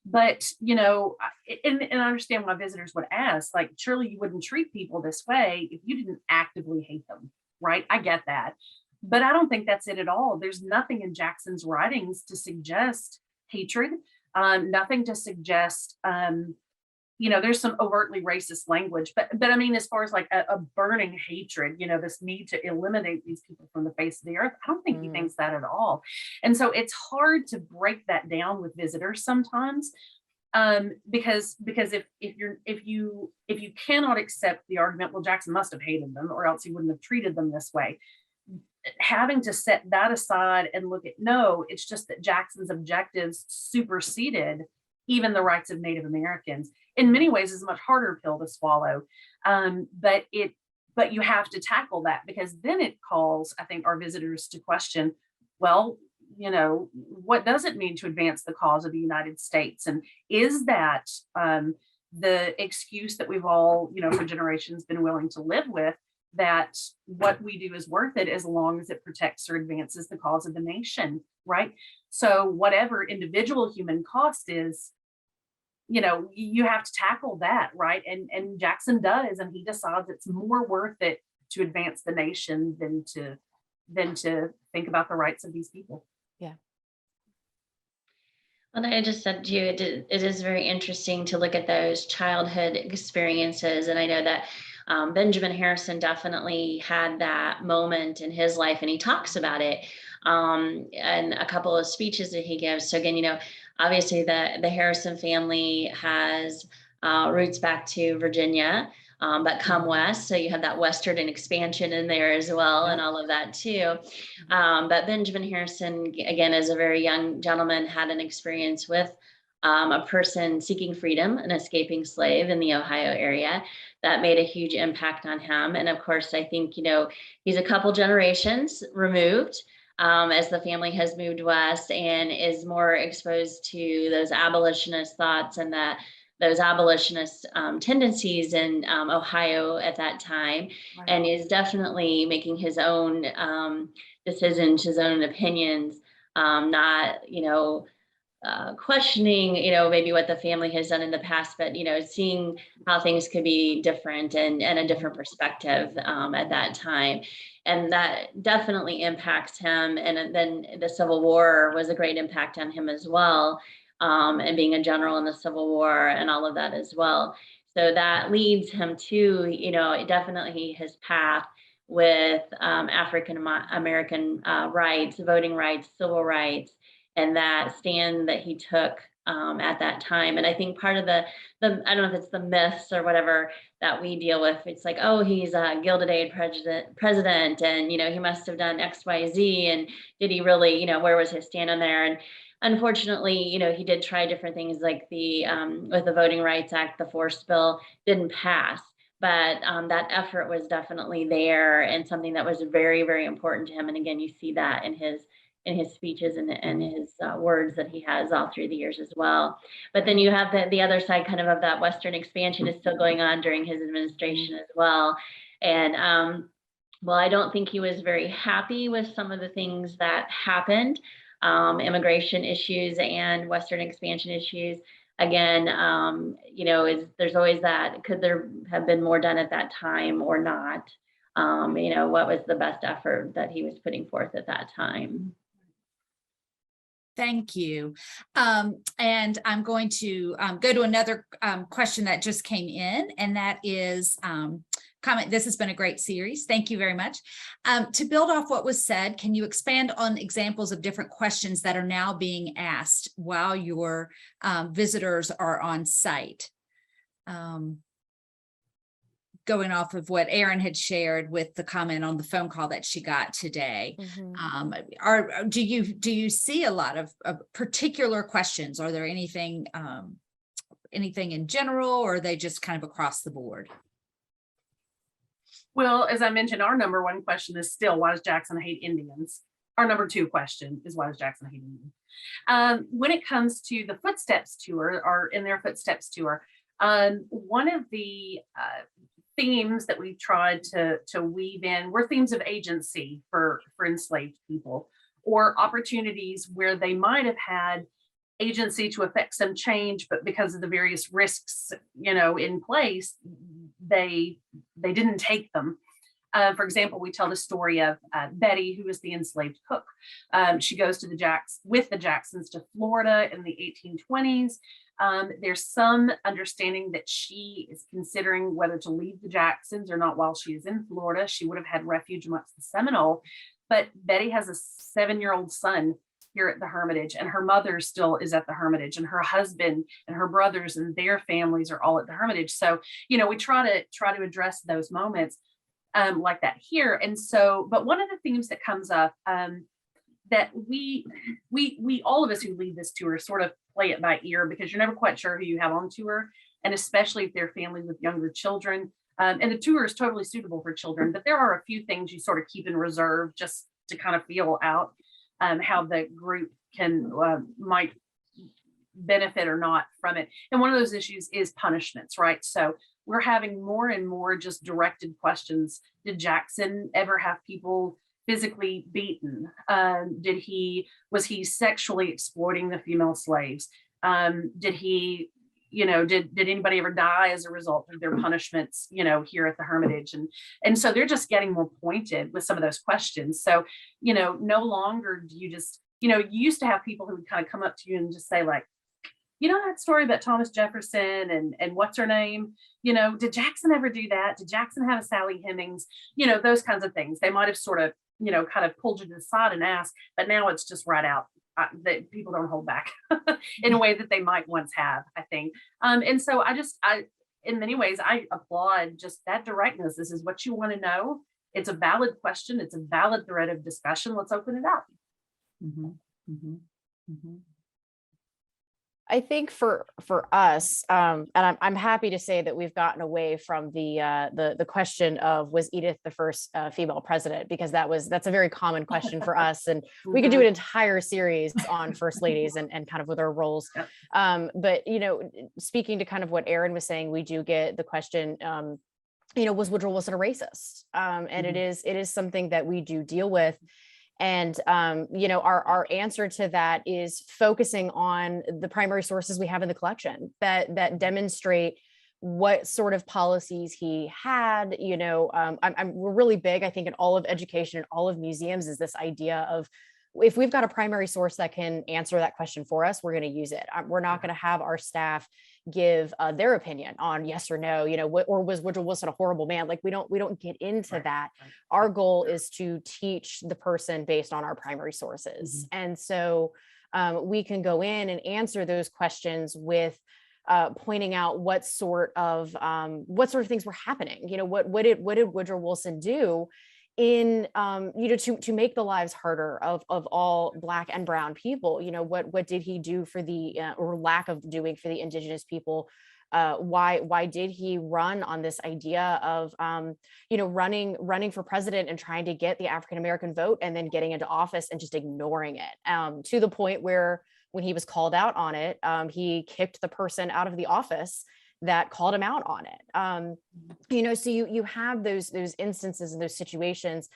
But, and I understand why visitors would ask, like, surely you wouldn't treat people this way if you didn't actively hate them, right? I get that. But I don't think that's it at all. There's nothing in Jackson's writings to suggest hatred, nothing to suggest there's some overtly racist language, but I mean, as far as like a burning hatred, this need to eliminate these people from the face of the earth, I don't think he thinks that at all. And so it's hard to break that down with visitors sometimes, because if you cannot accept the argument, well, Jackson must have hated them or else he wouldn't have treated them this way. Having to set that aside and look at, no, it's just that Jackson's objectives superseded even the rights of Native Americans. In many ways is a much harder pill to swallow. But you have to tackle that, because then it calls, I think, our visitors to question, well, what does it mean to advance the cause of the United States? And is that the excuse that we've all, for generations been willing to live with, that what we do is worth it as long as it protects or advances the cause of the nation, right? So whatever individual human cost is, you have to tackle that, right? And Jackson does, and he decides it's more worth it to advance the nation than to think about the rights of these people. Yeah. Well, I just said to you, it is very interesting to look at those childhood experiences, and I know that Benjamin Harrison definitely had that moment in his life, and he talks about it and a couple of speeches that he gives. So again, obviously the Harrison family has roots back to Virginia, but come west, so you have that western expansion in there as well, and all of that too. But Benjamin Harrison, again, as a very young gentleman, had an experience with a person seeking freedom, an escaping slave in the Ohio area, that made a huge impact on him. And of course, I think, he's a couple generations removed as the family has moved west and is more exposed to those abolitionist thoughts and those abolitionist tendencies in Ohio at that time, right. And is definitely making his own decisions, his own opinions, not, questioning, maybe what the family has done in the past, but, seeing how things could be different and a different perspective at that time. And that definitely impacts him. And then the Civil War was a great impact on him as well. And being a general in the Civil War and all of that as well. So that leads him to, definitely his path with African American rights, voting rights, civil rights, and that stand that he took at that time. And I think part of the I don't know if it's the myths or whatever that we deal with, it's like, oh, he's a Gilded Age president and, he must have done X, Y, Z. And did he really, where was his stand on there? And unfortunately, he did try different things like with the Voting Rights Act, the forced bill didn't pass. But that effort was definitely there and something that was very, very important to him. And again, you see that in his speeches and his words that he has all through the years as well. But then you have the other side kind of that Western expansion is still going on during his administration as well. And well, I don't think he was very happy with some of the things that happened, immigration issues and Western expansion issues. Again, there's always that, could there have been more done at that time or not? What was the best effort that he was putting forth at that time? Thank you. And I'm going to go to another question that just came in, and that is comment. This has been a great series. Thank you very much. To build off what was said, can you expand on examples of different questions that are now being asked while your visitors are on site? Going off of what Erin had shared with the comment on the phone call that she got today, do you see a lot of particular questions? Are there anything in general, or are they just kind of across the board? Well, as I mentioned, our number one question is still, why does Jackson hate Indians? Our number two question is, why does Jackson hate Indians? When it comes to the Footsteps tour, or In Their Footsteps tour, one of the themes that we tried to weave in were themes of agency for enslaved people, or opportunities where they might have had agency to affect some change, but because of the various risks, in place, they didn't take them. For example, we tell the story of Betty, who was the enslaved cook. She goes to with the Jacksons to Florida in the 1820s. There's some understanding that she is considering whether to leave the Jacksons or not while she is in Florida. She would have had refuge amongst the Seminole, but Betty has a 7-year-old son here at the Hermitage, and her mother still is at the Hermitage, and her husband and her brothers and their families are all at the Hermitage. So, we try to address those moments like that here. And so, but one of the themes that comes up that we all of us who lead this tour sort of play it by ear, because you're never quite sure who you have on tour, and especially if they're families with younger children. And the tour is totally suitable for children, but there are a few things you sort of keep in reserve just to kind of feel out how the group might benefit or not from it. And one of those issues is punishments, right? So we're having more and more just directed questions. Did Jackson ever have people physically beaten? Was he sexually exploiting the female slaves? Did anybody ever die as a result of their punishments, here at the Hermitage? And so they're just getting more pointed with some of those questions. So, no longer do you just, you used to have people who would kind of come up to you and just say, like, that story about Thomas Jefferson and what's her name? Did Jackson ever do that? Did Jackson have a Sally Hemings? Those kinds of things. They might have sort of, kind of pulled you to the side and asked, but now it's just right out. That people don't hold back in a way that they might once have, I think. And so I in many ways, I applaud just that directness. This is what you want to know. It's a valid question. It's a valid thread of discussion. Let's open it up. Mm-hmm. Mm-hmm. Mm-hmm. I think for us, and I'm happy to say that we've gotten away from the question of, was Edith the first female president, because that's a very common question for us, and we could do an entire series on first ladies and kind of with our roles. But speaking to kind of what Erin was saying, we do get the question, was Woodrow Wilson a racist? And it is something that we do deal with. And, our answer to that is focusing on the primary sources we have in the collection that demonstrate what sort of policies he had. We're really big, I think, in all of education and all of museums, is this idea of, if we've got a primary source that can answer that question for us, we're going to use it. We're not going to have our staff give their opinion on yes or no, or was Woodrow Wilson a horrible man? Like, we don't get into that. Our goal is to teach the person based on our primary sources. And so we can go in and answer those questions with pointing out what sort of things were happening. What did Woodrow Wilson do in to make the lives harder of all Black and brown people. What did he do for the or lack of doing for the Indigenous people? Why did he run on this idea of running for president and trying to get the African American vote, and then getting into office and just ignoring it, to the point where when he was called out on it, he kicked the person out of the office that called him out on it. So you have those instances and those situations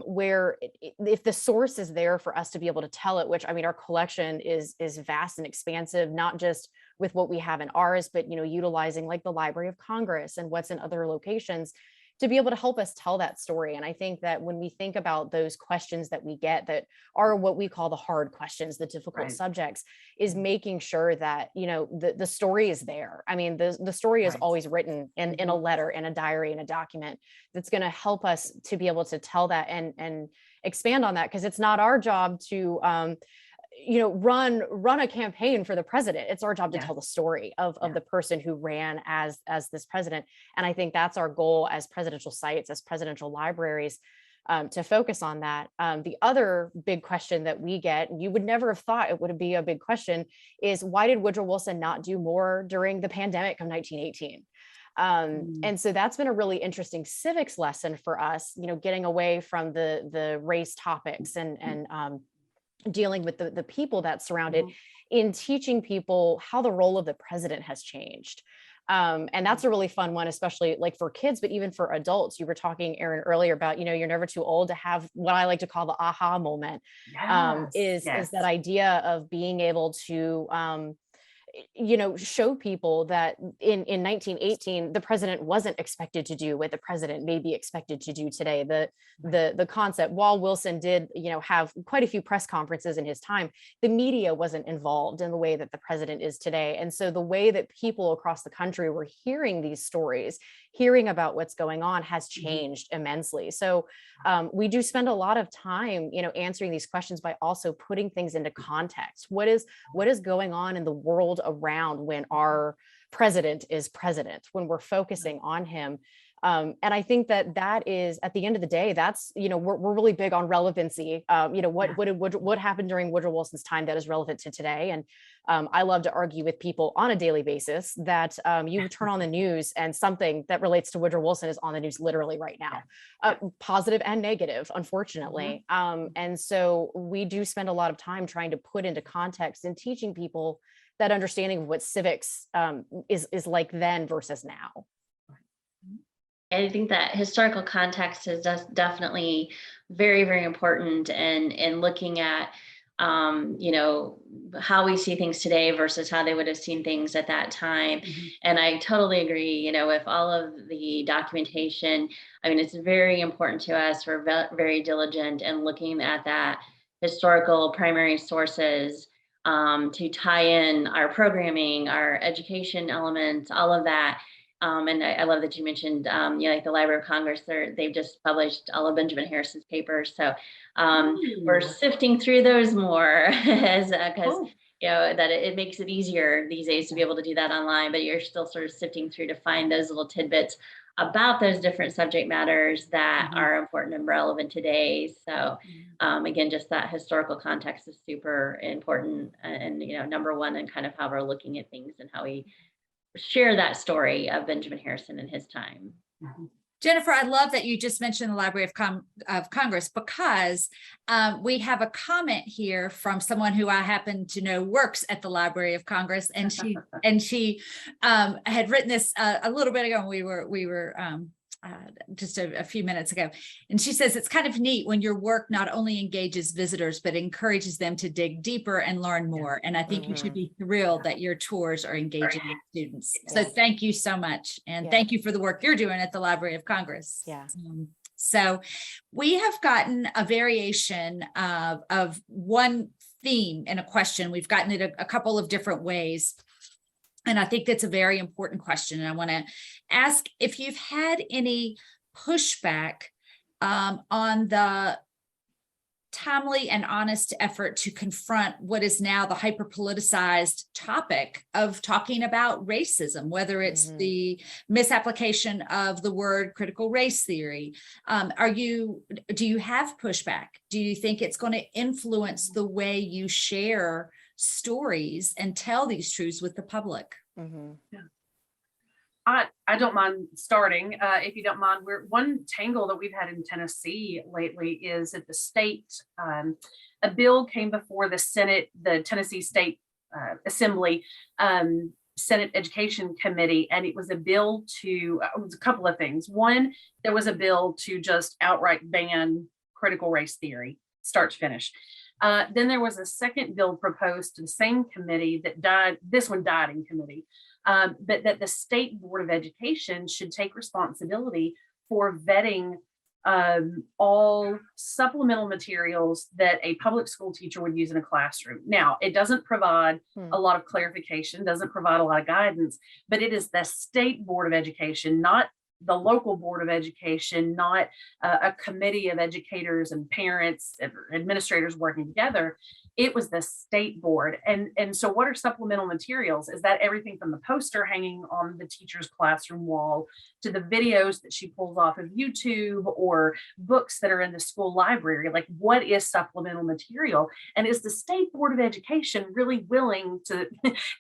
where if the source is there for us to be able to tell it, which, I mean, our collection is vast and expansive, not just with what we have in ours, but utilizing like the Library of Congress and what's in other locations to be able to help us tell that story. And I think that when we think about those questions that we get that are what we call the hard questions, the difficult subjects, is making sure that, the story is there. I mean, the story is always written in a letter, in a diary, in a document that's going to help us to be able to tell that and expand on that, because it's not our job to run a campaign for the president. It's our job to tell the story of the person who ran as this president. And I think that's our goal as presidential sites, as presidential libraries, to focus on that. The other big question that we get, and you would never have thought it would be a big question, is why did Woodrow Wilson not do more during the pandemic of 1918? And so that's been a really interesting civics lesson for us, getting away from the race topics and dealing with the people that surrounded, in teaching people how the role of the president has changed. And that's a really fun one, especially like for kids, but even for adults. You were talking, Erin, earlier about, you're never too old to have what I like to call the aha moment, is that idea of being able to, show people that in 1918, the president wasn't expected to do what the president may be expected to do today. The concept, while Wilson did, have quite a few press conferences in his time, the media wasn't involved in the way that the president is today. And so the way that people across the country were hearing these stories, hearing about what's going on, has changed immensely. So we do spend a lot of time, answering these questions by also putting things into context. What is going on in the world around when our president is president, when we're focusing on him? And I think that is, at the end of the day, that's, we're really big on relevancy. What happened during Woodrow Wilson's time that is relevant to today? And I love to argue with people on a daily basis that you turn on the news and something that relates to Woodrow Wilson is on the news literally right now, positive and negative, unfortunately. And so we do spend a lot of time trying to put into context and teaching people that understanding of what civics is like then versus now. I think that historical context is definitely very, very important in looking at, how we see things today versus how they would have seen things at that time. And I totally agree, with all of the documentation. I mean, it's very important to us. We're very diligent in looking at that historical primary sources to tie in our programming, our education elements, all of that. And I love that you mentioned, like the Library of Congress, they've just published all of Benjamin Harrison's papers. So we're sifting through those more because, that it makes it easier these days to be able to do that online, but you're still sort of sifting through to find those little tidbits about those different subject matters that are important and relevant today. So again, just that historical context is super important and, number one, and kind of how we're looking at things and how we share that story of Benjamin Harrison and his time. Jennifer, I love that you just mentioned the Library of Congress, because we have a comment here from someone who I happen to know works at the Library of Congress, and she had written this a little bit ago, and we were just a few minutes ago. And she says, it's kind of neat when your work not only engages visitors, but encourages them to dig deeper and learn more. And I think you should be thrilled that your tours are engaging with students. So thank you so much. And thank you for the work you're doing at the Library of Congress. So we have gotten a variation of one theme in a question. We've gotten it a couple of different ways. And I think that's a very important question. And I want to ask if you've had any pushback on the timely and honest effort to confront what is now the hyper-politicized topic of talking about racism, whether it's the misapplication of the word critical race theory. Do you have pushback? Do you think it's going to influence the way you share stories and tell these truths with the public? Yeah. I don't mind starting, if you don't mind. One tangle that we've had in Tennessee lately is at the state. A bill came before the Senate, the Tennessee State Assembly Senate Education Committee, and it was a bill to, it was a couple of things. One, there was a bill to just outright ban critical race theory, start to finish. Then there was a second bill proposed to the same committee that died. This one died in committee. But that the State Board of Education should take responsibility for vetting all supplemental materials that a public school teacher would use in a classroom. Now, it doesn't provide a lot of clarification, doesn't provide a lot of guidance, but it is the State Board of Education, not the local Board of Education, not a committee of educators and parents and administrators working together. It was the state board. And so what are supplemental materials? Is that everything from the poster hanging on the teacher's classroom wall to the videos that she pulls off of YouTube or books that are in the school library? Like, what is supplemental material? And is the State Board of Education really willing to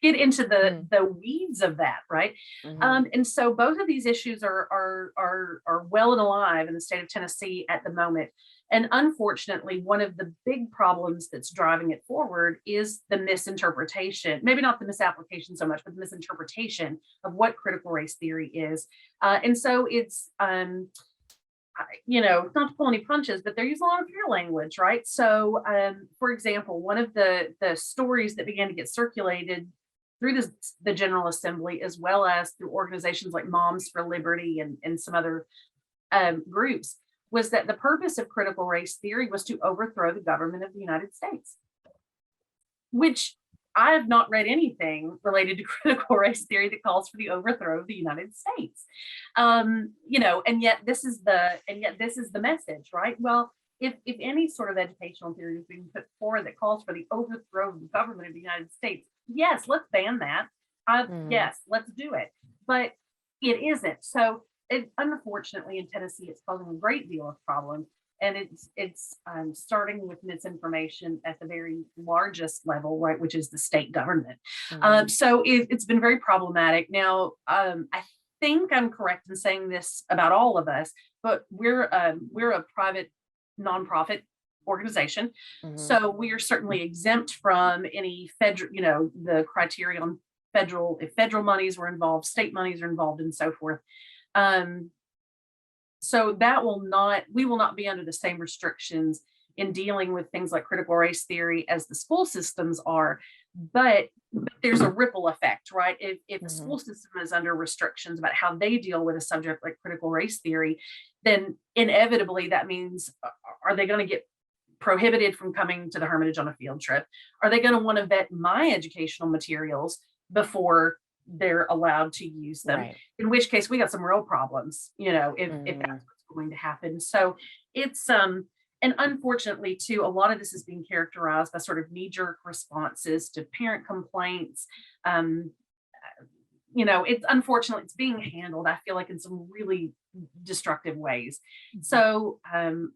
get into the weeds of that, right? And so both of these issues are well and alive in the state of Tennessee at the moment. And unfortunately, one of the big problems that's driving it forward is the misinterpretation, maybe not the misapplication so much, but the misinterpretation of what critical race theory is. And so it's, you know, not to pull any punches, but they're using a lot of fear language, right? So, for example, one of the stories that began to get circulated through the General Assembly, as well as through organizations like Moms for Liberty and some other groups, was that the purpose of critical race theory was to overthrow the government of the United States, which I have not read anything related to critical race theory that calls for the overthrow of the United States. You know, and yet this is the message, right? Well, if any sort of educational theory is being put forward that calls for the overthrow of the government of the United States, yes, let's ban that. Yes, let's do it. But it isn't. So unfortunately, in Tennessee, it's causing a great deal of problems, and it's starting with misinformation at the very largest level, right, which is the state government. So it's been very problematic. Now, I think I'm correct in saying this about all of us, but we're a private nonprofit organization, so we are certainly exempt from any federal, you know, the criteria on federal, if federal monies were involved, state monies are involved, and so forth. So that we will not be under the same restrictions in dealing with things like critical race theory as the school systems are, but there's a ripple effect, right? If the school system is under restrictions about how they deal with a subject like critical race theory, then inevitably that means, are they going to get prohibited from coming to the Hermitage on a field trip? Are they going to want to vet my educational materials before they're allowed to use them? Right. In which case we got some real problems, you know, if that's what's going to happen. So it's and unfortunately too, a lot of this is being characterized by sort of knee-jerk responses to parent complaints. You know, it's unfortunately it's being handled, I feel like, in some really destructive ways. So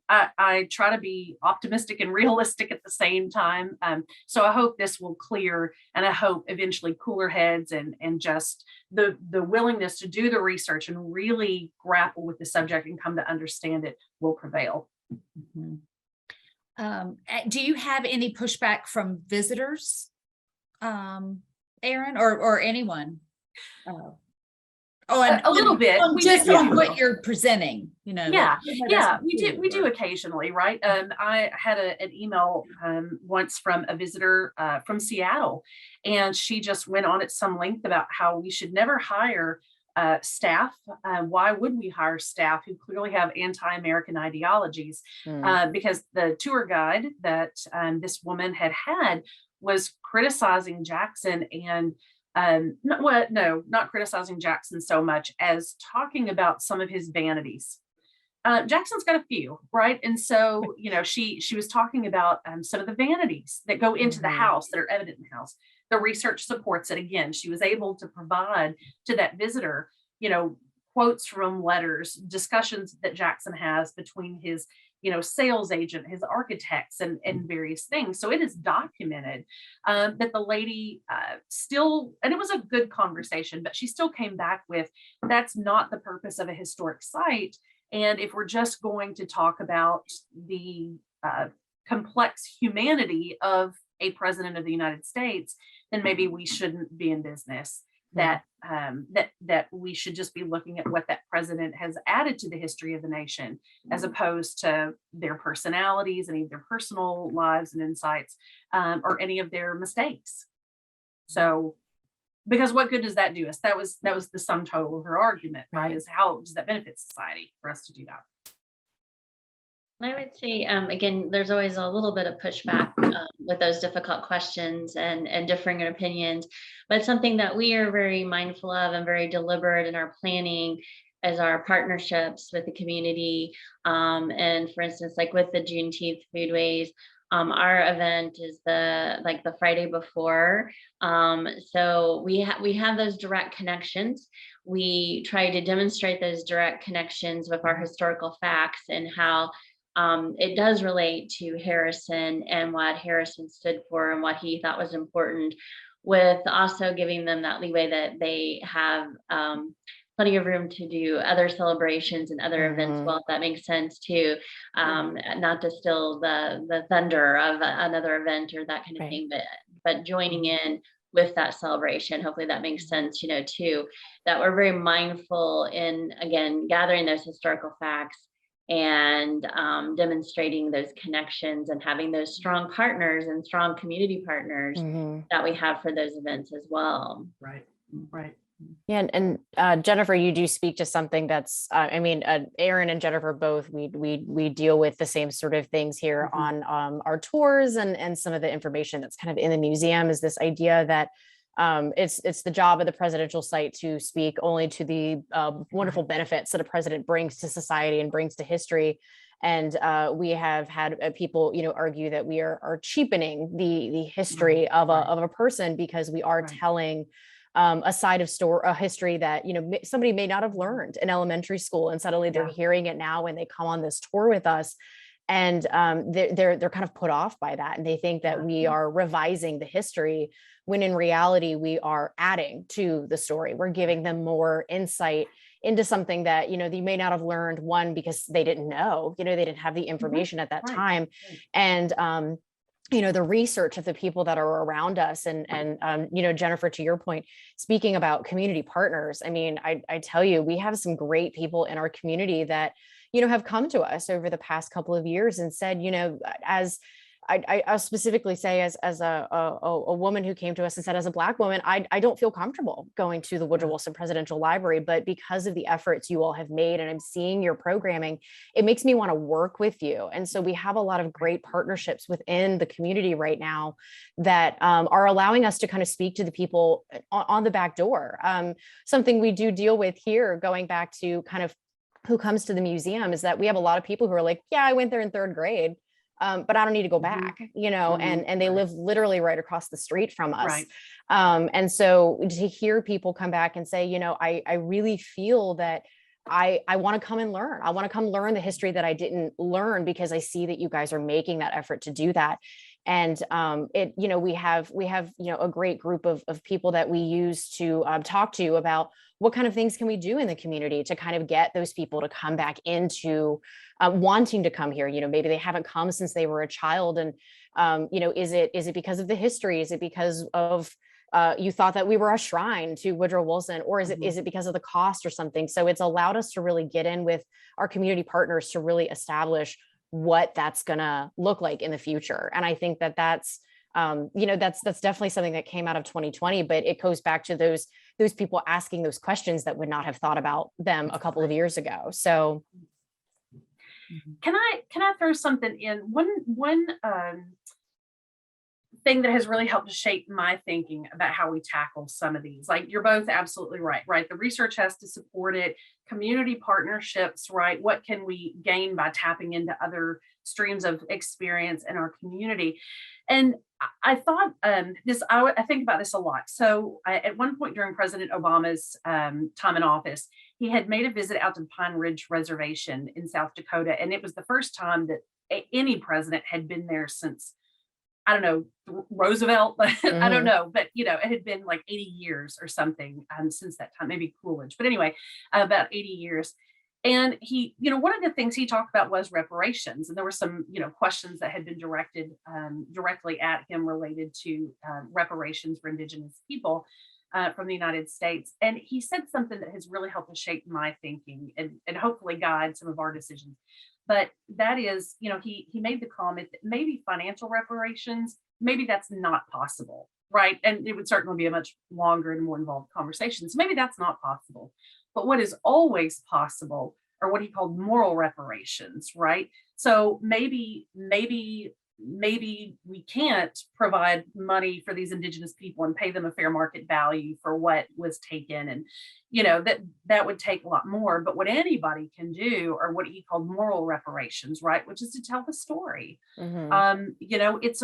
I try to be optimistic and realistic at the same time. So I hope this will clear, and I hope eventually cooler heads and just the willingness to do the research and really grapple with the subject and come to understand it will prevail. Do you have any pushback from visitors, Erin, or anyone? And a little bit, just on what you're presenting, you know. We do occasionally, right? I had an email once from a visitor from Seattle, and she just went on at some length about how we should never hire staff. Why would we hire staff who clearly have anti-American ideologies? Because the tour guide that this woman had was criticizing Jackson, and not criticizing Jackson so much as talking about some of his vanities. Jackson's got a few, right? And so, she was talking about some of the vanities that go into the house that are evident in the house. The research supports it. Again, she was able to provide to that visitor, quotes from letters, discussions that Jackson has between his, sales agent, his architects, and various things. So it is documented that the lady still, and it was a good conversation, but she still came back with, that's not the purpose of a historic site. And if we're just going to talk about the complex humanity of a president of the United States, then maybe we shouldn't be in business. That we should just be looking at what that president has added to the history of the nation, as opposed to their personalities, any of their personal lives and insights, or any of their mistakes. So, because what good does that do us? That was the sum total of her argument, right? Is how does that benefit society for us to do that? I would say, again, there's always a little bit of pushback with those difficult questions and differing opinions, but something that we are very mindful of and very deliberate in our planning as our partnerships with the community. And for instance, like with the Juneteenth Foodways, our event is the Friday before. So we have those direct connections. We try to demonstrate those direct connections with our historical facts and how it does relate to Harrison and what Harrison stood for and what he thought was important, with also giving them that leeway that they have plenty of room to do other celebrations and other events. Well, if that makes sense too, not to steal the thunder of another event or that kind of thing, but joining in with that celebration. Hopefully that makes sense, too, that we're very mindful in, again, gathering those historical facts and demonstrating those connections and having those strong partners and strong community partners that we have for those events as well. Right. Yeah, and Jennifer, you do speak to something that's, Erin and Jennifer both, we deal with the same sort of things here on our tours, and some of the information that's kind of in the museum is this idea that it's the job of the presidential site to speak only to the wonderful benefits that a president brings to society and brings to history. And we have had people, argue that we are cheapening the history of a person, because we are telling a side of a history that, somebody may not have learned in elementary school, and suddenly they're hearing it now when they come on this tour with us. And they're kind of put off by that, and they think that we are revising the history, when in reality we are adding to the story. We're giving them more insight into something that, they may not have learned, one, because they didn't know, they didn't have the information at that time. And the research of the people that are around us, and Jennifer, to your point, speaking about community partners, I tell you, we have some great people in our community that have come to us over the past couple of years and said, as I'll specifically say, as a woman who came to us and said, as a Black woman, I don't feel comfortable going to the Woodrow Wilson Presidential Library, but because of the efforts you all have made, and I'm seeing your programming, it makes me want to work with you. And so we have a lot of great partnerships within the community right now that are allowing us to kind of speak to the people on the back door. Something we do deal with here, going back to kind of who comes to the museum, is that we have a lot of people who are like, yeah, I went there in third grade. But I don't need to go back, and they live literally right across the street from us. And so to hear people come back and say, I really feel that I want to come and learn. I want to come learn the history that I didn't learn, because I see that you guys are making that effort to do that. And we have a great group of people that we use to talk to about what kind of things can we do in the community to kind of get those people to come back into wanting to come here. Maybe they haven't come since they were a child, and is it because of the history? Is it because of you thought that we were a shrine to Woodrow Wilson, or is it because of the cost or something? So it's allowed us to really get in with our community partners to really establish what that's gonna look like in the future. And I think that's definitely something that came out of 2020, but it goes back to those people asking those questions that would not have thought about them a couple of years ago. So can I throw something in? One thing that has really helped to shape my thinking about how we tackle some of these. Like, you're both absolutely right? The research has to support it, community partnerships, right? What can we gain by tapping into other streams of experience in our community? And I thought I think about this a lot. So at one point during President Obama's time in office, he had made a visit out to Pine Ridge Reservation in South Dakota. And it was the first time that any president had been there since, I don't know, Roosevelt, I don't know, but it had been like 80 years or something since that time, maybe Coolidge, but anyway, about 80 years. And he, one of the things he talked about was reparations. And there were some, questions that had been directed directly at him related to reparations for Indigenous people from the United States. And he said something that has really helped to shape my thinking and hopefully guide some of our decisions. But that is, he made the comment that maybe financial reparations, maybe that's not possible, right? And it would certainly be a much longer and more involved conversation. So maybe that's not possible. But what is always possible are what he called moral reparations, right? So maybe we can't provide money for these Indigenous people and pay them a fair market value for what was taken. And, that would take a lot more. But what anybody can do are what he called moral reparations, right? Which is to tell the story. It's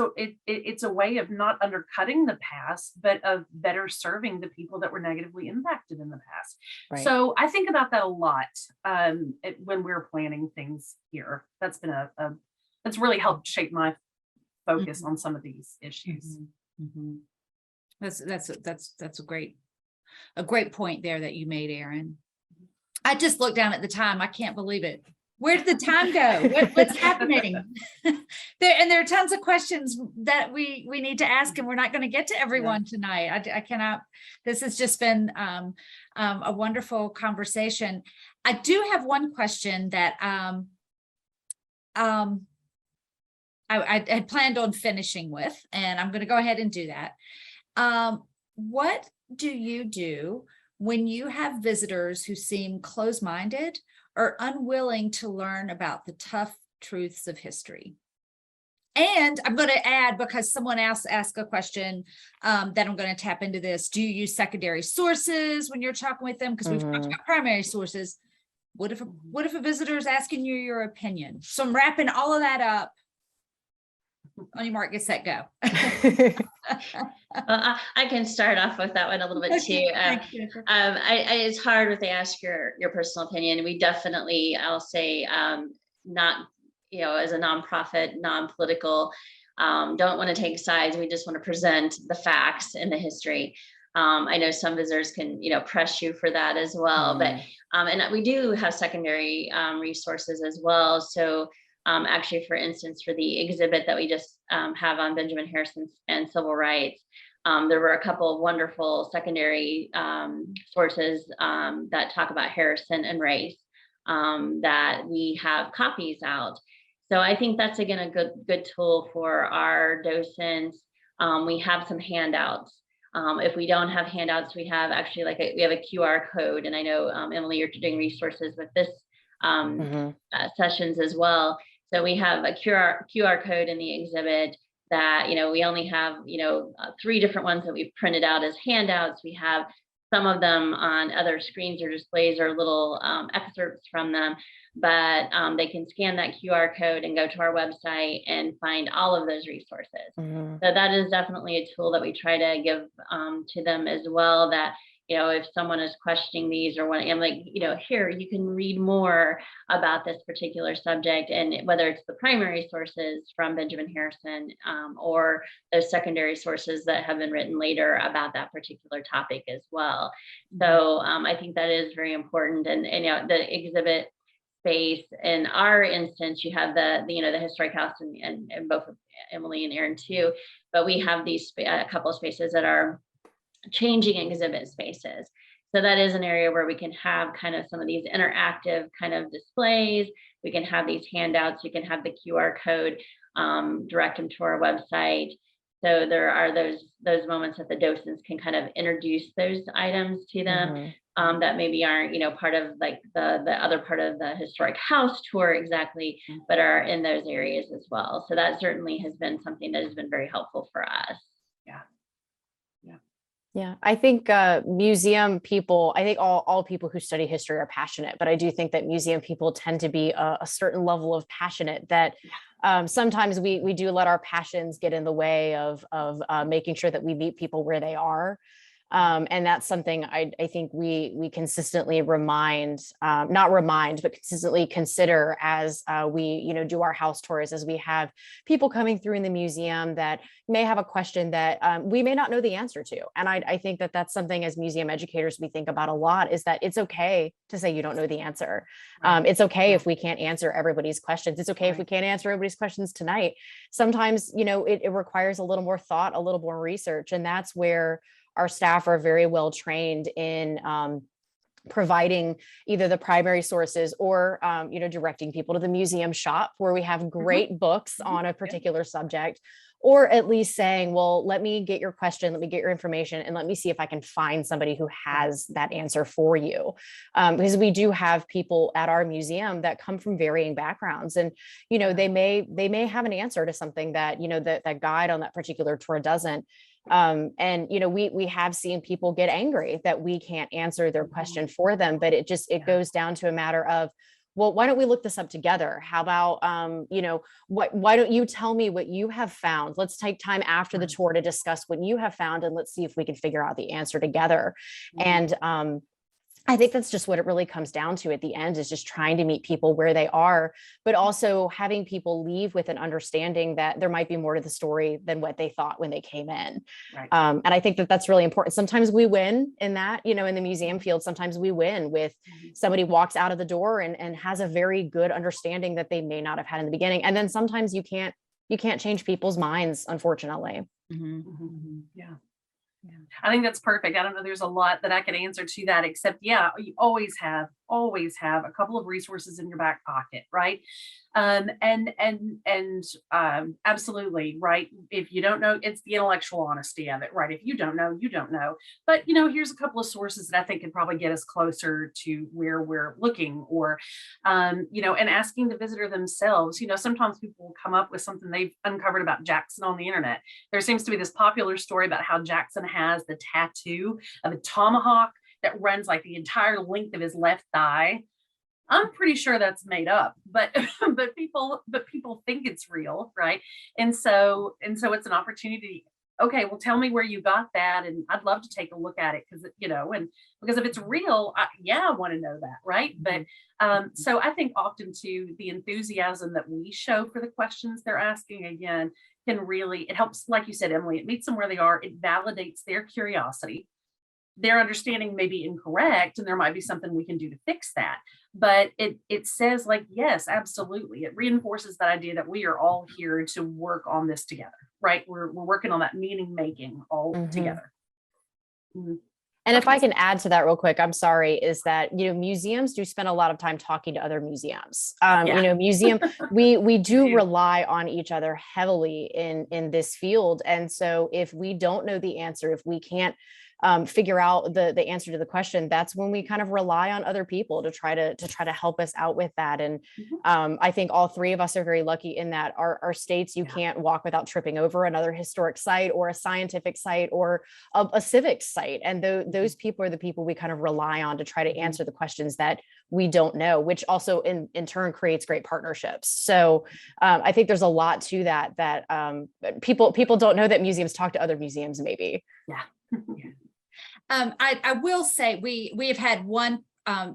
a way of not undercutting the past, but of better serving the people that were negatively impacted in the past. Right. So I think about that a lot when we're planning things here. That's been that's really helped shape my focus on some of these issues. That's a great point there that you made, Erin. I just looked down at the time. I can't believe it. Where did the time go? What's happening? There are tons of questions that we need to ask, and we're not going to get to everyone tonight. I cannot. This has just been a wonderful conversation. I do have one question that I had planned on finishing with, and I'm going to go ahead and do that. What do you do when you have visitors who seem closed-minded or unwilling to learn about the tough truths of history? And I'm going to add, because someone else asked a question that I'm going to tap into this. Do you use secondary sources when you're talking with them? Because we've talked about primary sources. What if a visitor is asking you your opinion? So I'm wrapping all of that up. On your mark, get set, go. Well, I can start off with that one a little bit too. It's hard if they ask your personal opinion. We definitely, I'll say, not, as a nonprofit, non-political, don't want to take sides. We just want to present the facts and the history. I know some visitors can, press you for that as well, but and we do have secondary resources as well. So actually, for instance, for the exhibit that we just have on Benjamin Harrison and civil rights, there were a couple of wonderful secondary sources that talk about Harrison and race that we have copies out. So I think that's, again, a good tool for our docents. We have some handouts. If we don't have handouts, we have actually we have a QR code. And I know, Emily, you're doing resources with this sessions as well. So we have a QR code in the exhibit that, we only have, 3 different ones that we've printed out as handouts. We have some of them on other screens or displays or little excerpts from them, but they can scan that QR code and go to our website and find all of those resources. So that is definitely a tool that we try to give to them as well, that if someone is questioning these or I'm like, here, you can read more about this particular subject, and whether it's the primary sources from Benjamin Harrison or those secondary sources that have been written later about that particular topic as well. So I think that is very important. And the exhibit space, in our instance, you have the historic house and both Emily and Erin too, but we have these a couple of spaces that are changing exhibit spaces. So that is an area where we can have kind of some of these interactive kind of displays. We can have these handouts. You can have the QR code, direct them to our website. So there are those moments that the docents can kind of introduce those items to them that maybe aren't, part of like the other part of the historic house tour exactly, but are in those areas as well. So that certainly has been something that has been very helpful for us. Yeah, I think museum people, I think all people who study history are passionate, but I do think that museum people tend to be a certain level of passionate that sometimes we do let our passions get in the way of making sure that we meet people where they are. And that's something I think we consistently but consistently consider as we do our house tours, as we have people coming through in the museum that may have a question that we may not know the answer to. And I think that that's something as museum educators we think about a lot, is that it's okay to say you don't know the answer. Right. It's okay if we can't answer everybody's questions. It's okay if we can't answer everybody's questions tonight. Sometimes, it requires a little more thought, a little more research, and that's where our staff are very well trained in providing either the primary sources or, directing people to the museum shop where we have great books on a particular subject, or at least saying, well, let me get your question, let me get your information, and let me see if I can find somebody who has that answer for you. Because we do have people at our museum that come from varying backgrounds, and, they may have an answer to something that, that guide on that particular tour doesn't. And we have seen people get angry that we can't answer their question for them, but it goes down to a matter of, well, why don't we look this up together? How about why don't you tell me what you have found? Let's take time after the tour to discuss what you have found, and let's see if we can figure out the answer together. And I think that's just what it really comes down to at the end, is just trying to meet people where they are, but also having people leave with an understanding that there might be more to the story than what they thought when they came in. Right. And I think that that's really important. Sometimes we win in that, in the museum field. Sometimes we win with somebody walks out of the door and has a very good understanding that they may not have had in the beginning. And then sometimes you can't change people's minds, unfortunately. Yeah. I think that's perfect. I don't know, there's a lot that I could answer to that, except, you always have a couple of resources in your back pocket, right? Absolutely, right. If you don't know, it's the intellectual honesty of it, right? If you don't know, you don't know. But, here's a couple of sources that I think can probably get us closer to where we're looking, or, and asking the visitor themselves. Sometimes people will come up with something they've uncovered about Jackson on the internet. There seems to be this popular story about how Jackson has the tattoo of a tomahawk that runs like the entire length of his left thigh. I'm pretty sure that's made up, but people think it's real, right? And so it's an opportunity. Okay, well, tell me where you got that, and I'd love to take a look at it, because and because if it's real, I want to know that, right? But so I think often too, the enthusiasm that we show for the questions they're asking, again, it helps, like you said, Emily, it meets them where they are. It validates their curiosity. Their understanding may be incorrect, and there might be something we can do to fix that. But it says, like, yes, absolutely. It reinforces that idea that we are all here to work on this together, right? We're working on that meaning making all together. And if I can add to that real quick, I'm sorry, is that, museums do spend a lot of time talking to other museums. We do rely on each other heavily in this field. And so if we don't know the answer, if we can't figure out the answer to the question, that's when we kind of rely on other people to try to help us out with that. And I think all three of us are very lucky in that our states, you can't walk without tripping over another historic site or a scientific site or a civic site. And those people are the people we kind of rely on to try to answer the questions that we don't know, which also in turn creates great partnerships. So I think there's a lot to that people don't know that museums talk to other museums, maybe. Yeah. I will say we have had one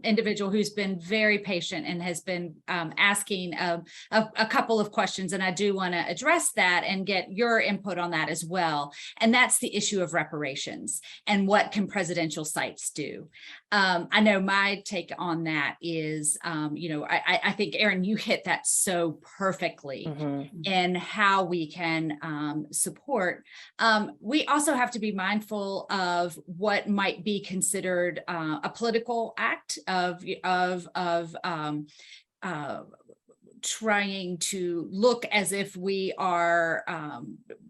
individual who's been very patient and has been asking a couple of questions, and I do want to address that and get your input on that as well. And that's the issue of reparations and what can presidential sites do. I know my take on that is, I think, Erin, you hit that so perfectly in how we can support. We also have to be mindful of what might be considered a political act of trying to look as if we are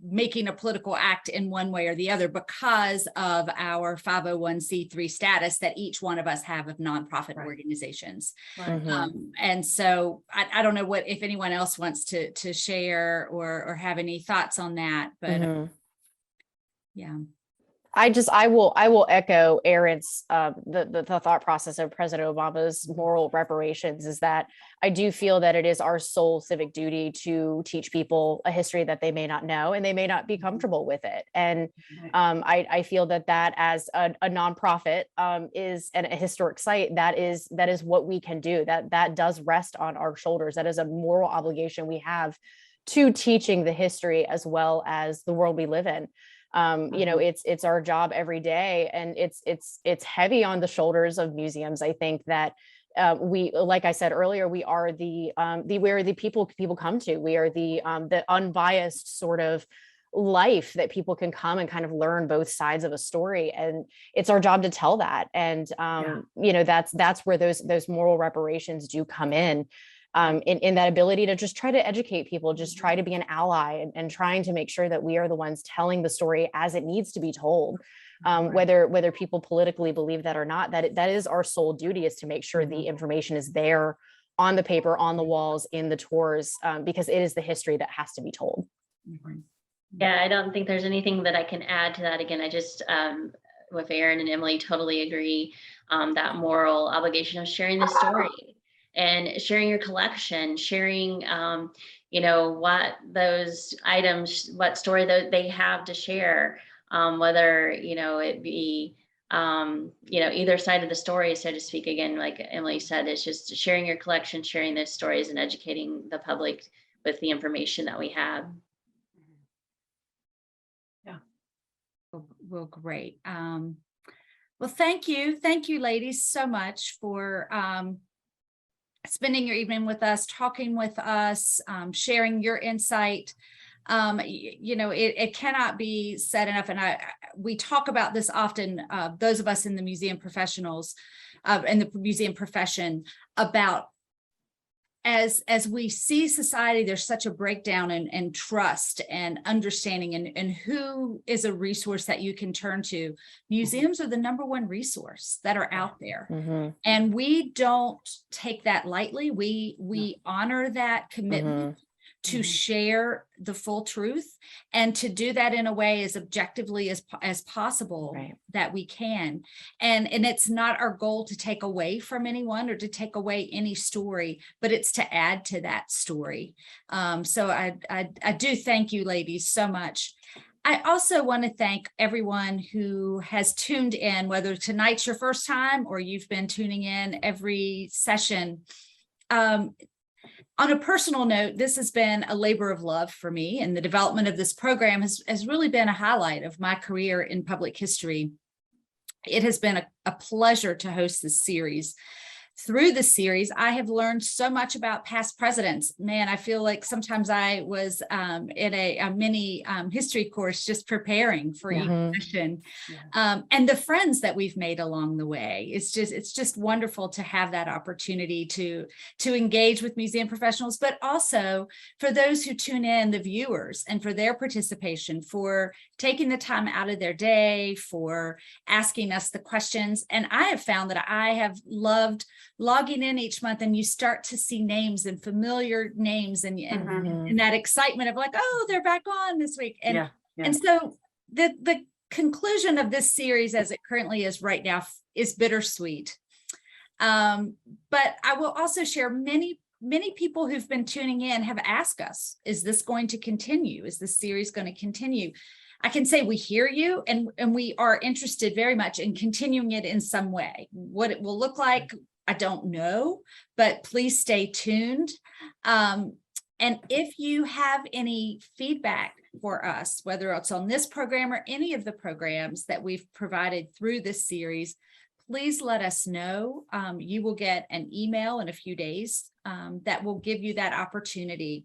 making a political act in one way or the other because of our 501c3 status that each one of us have of nonprofit organizations. And so I don't know if anyone else wants to share or have any thoughts on that, but yeah. I will echo Erin's the thought process of President Obama's moral reparations, is that I do feel that it is our sole civic duty to teach people a history that they may not know and they may not be comfortable with it. And I feel that as a nonprofit is a historic site, that is what we can do. That does rest on our shoulders. That is a moral obligation we have to teaching the history as well as the world we live in. It's our job every day, and it's heavy on the shoulders of museums. I think that we, like I said earlier, we are the people come to. We are the unbiased sort of life that people can come and kind of learn both sides of a story, and it's our job to tell that. And that's where those moral reparations do come in that ability to just try to educate people, just try to be an ally, and trying to make sure that we are the ones telling the story as it needs to be told, whether people politically believe that or not. That is our sole duty, is to make sure the information is there on the paper, on the walls, in the tours, because it is the history that has to be told. Yeah, I don't think there's anything that I can add to that. Again, I just with Erin and Emily totally agree, that moral obligation of sharing the story. And sharing your collection, sharing, what those items, what story that they have to share, whether, it be, either side of the story, so to speak. Again, like Emily said, it's just sharing your collection, sharing those stories, and educating the public with the information that we have. Yeah. Well, great. Well, thank you, ladies, so much for spending your evening with us, talking with us, sharing your insight. It cannot be said enough, and we talk about this often, those of us in the museum professionals, in the museum profession, about as we see society, there's such a breakdown in trust and understanding, and who is a resource that you can turn to. Museums are the number one resource that are out there. And we don't take that lightly. We honor that commitment to share the full truth, and to do that in a way as objectively as possible that we can. And it's not our goal to take away from anyone or to take away any story, but it's to add to that story. So I do thank you, ladies, so much. I also want to thank everyone who has tuned in, whether tonight's your first time or you've been tuning in every session. On a personal note, this has been a labor of love for me, and the development of this program has really been a highlight of my career in public history. It has been a pleasure to host this series. Through the series, I have learned so much about past presidents. Man, I feel like sometimes I was in a mini history course just preparing for each session. And the friends that we've made along the way. It's just wonderful to have that opportunity to engage with museum professionals, but also for those who tune in, the viewers, and for their participation, for taking the time out of their day, for asking us the questions. And I have found that I have loved logging in each month, and you start to see names and familiar names, and that excitement of like, oh, they're back on this week. And so the conclusion of this series, as it currently is right now, is bittersweet. But I will also share many people who've been tuning in have asked us, is this going to continue? Is this series going to continue? I can say we hear you, and we are interested very much in continuing it in some way. What it will look like, I don't know, but please stay tuned. And if you have any feedback for us, whether it's on this program or any of the programs that we've provided through this series, please let us know. You will get an email in a few days that will give you that opportunity.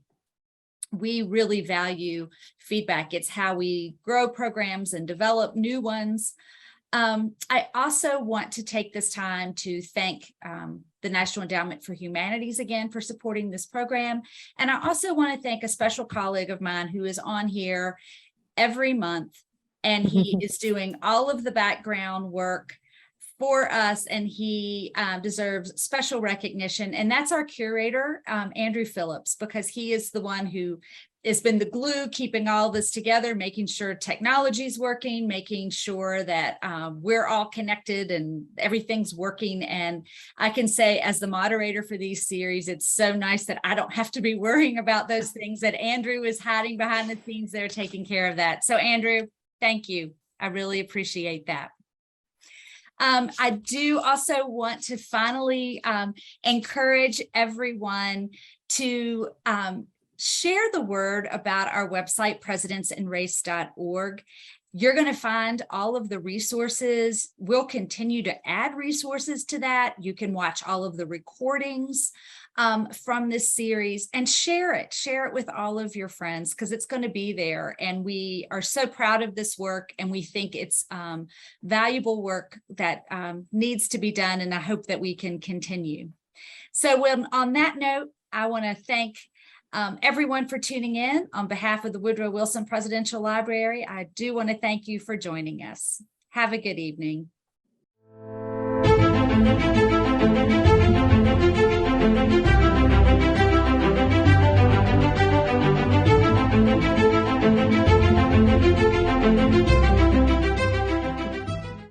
We really value feedback. It's how we grow programs and develop new ones. I also want to take this time to thank the National Endowment for Humanities again for supporting this program. And I also want to thank a special colleague of mine who is on here every month, and he is doing all of the background work for us, and he deserves special recognition. And that's our curator, Andrew Phillips, because he is the one who has been the glue keeping all this together, making sure technology is working, making sure that we're all connected and everything's working. And I can say, as the moderator for these series, it's so nice that I don't have to be worrying about those things, that Andrew is hiding behind the scenes there taking care of that. So Andrew, thank you. I really appreciate that. I do also want to finally encourage everyone to share the word about our website, presidentsandrace.org. You're going to find all of the resources. We'll continue to add resources to that. You can watch all of the recordings from this series and share it with all of your friends, because it's going to be there. And we are so proud of this work, and we think it's valuable work that needs to be done. And I hope that we can continue. So on that note, I want to thank everyone for tuning in. On behalf of the Woodrow Wilson Presidential Library, I do want to thank you for joining us. Have a good evening.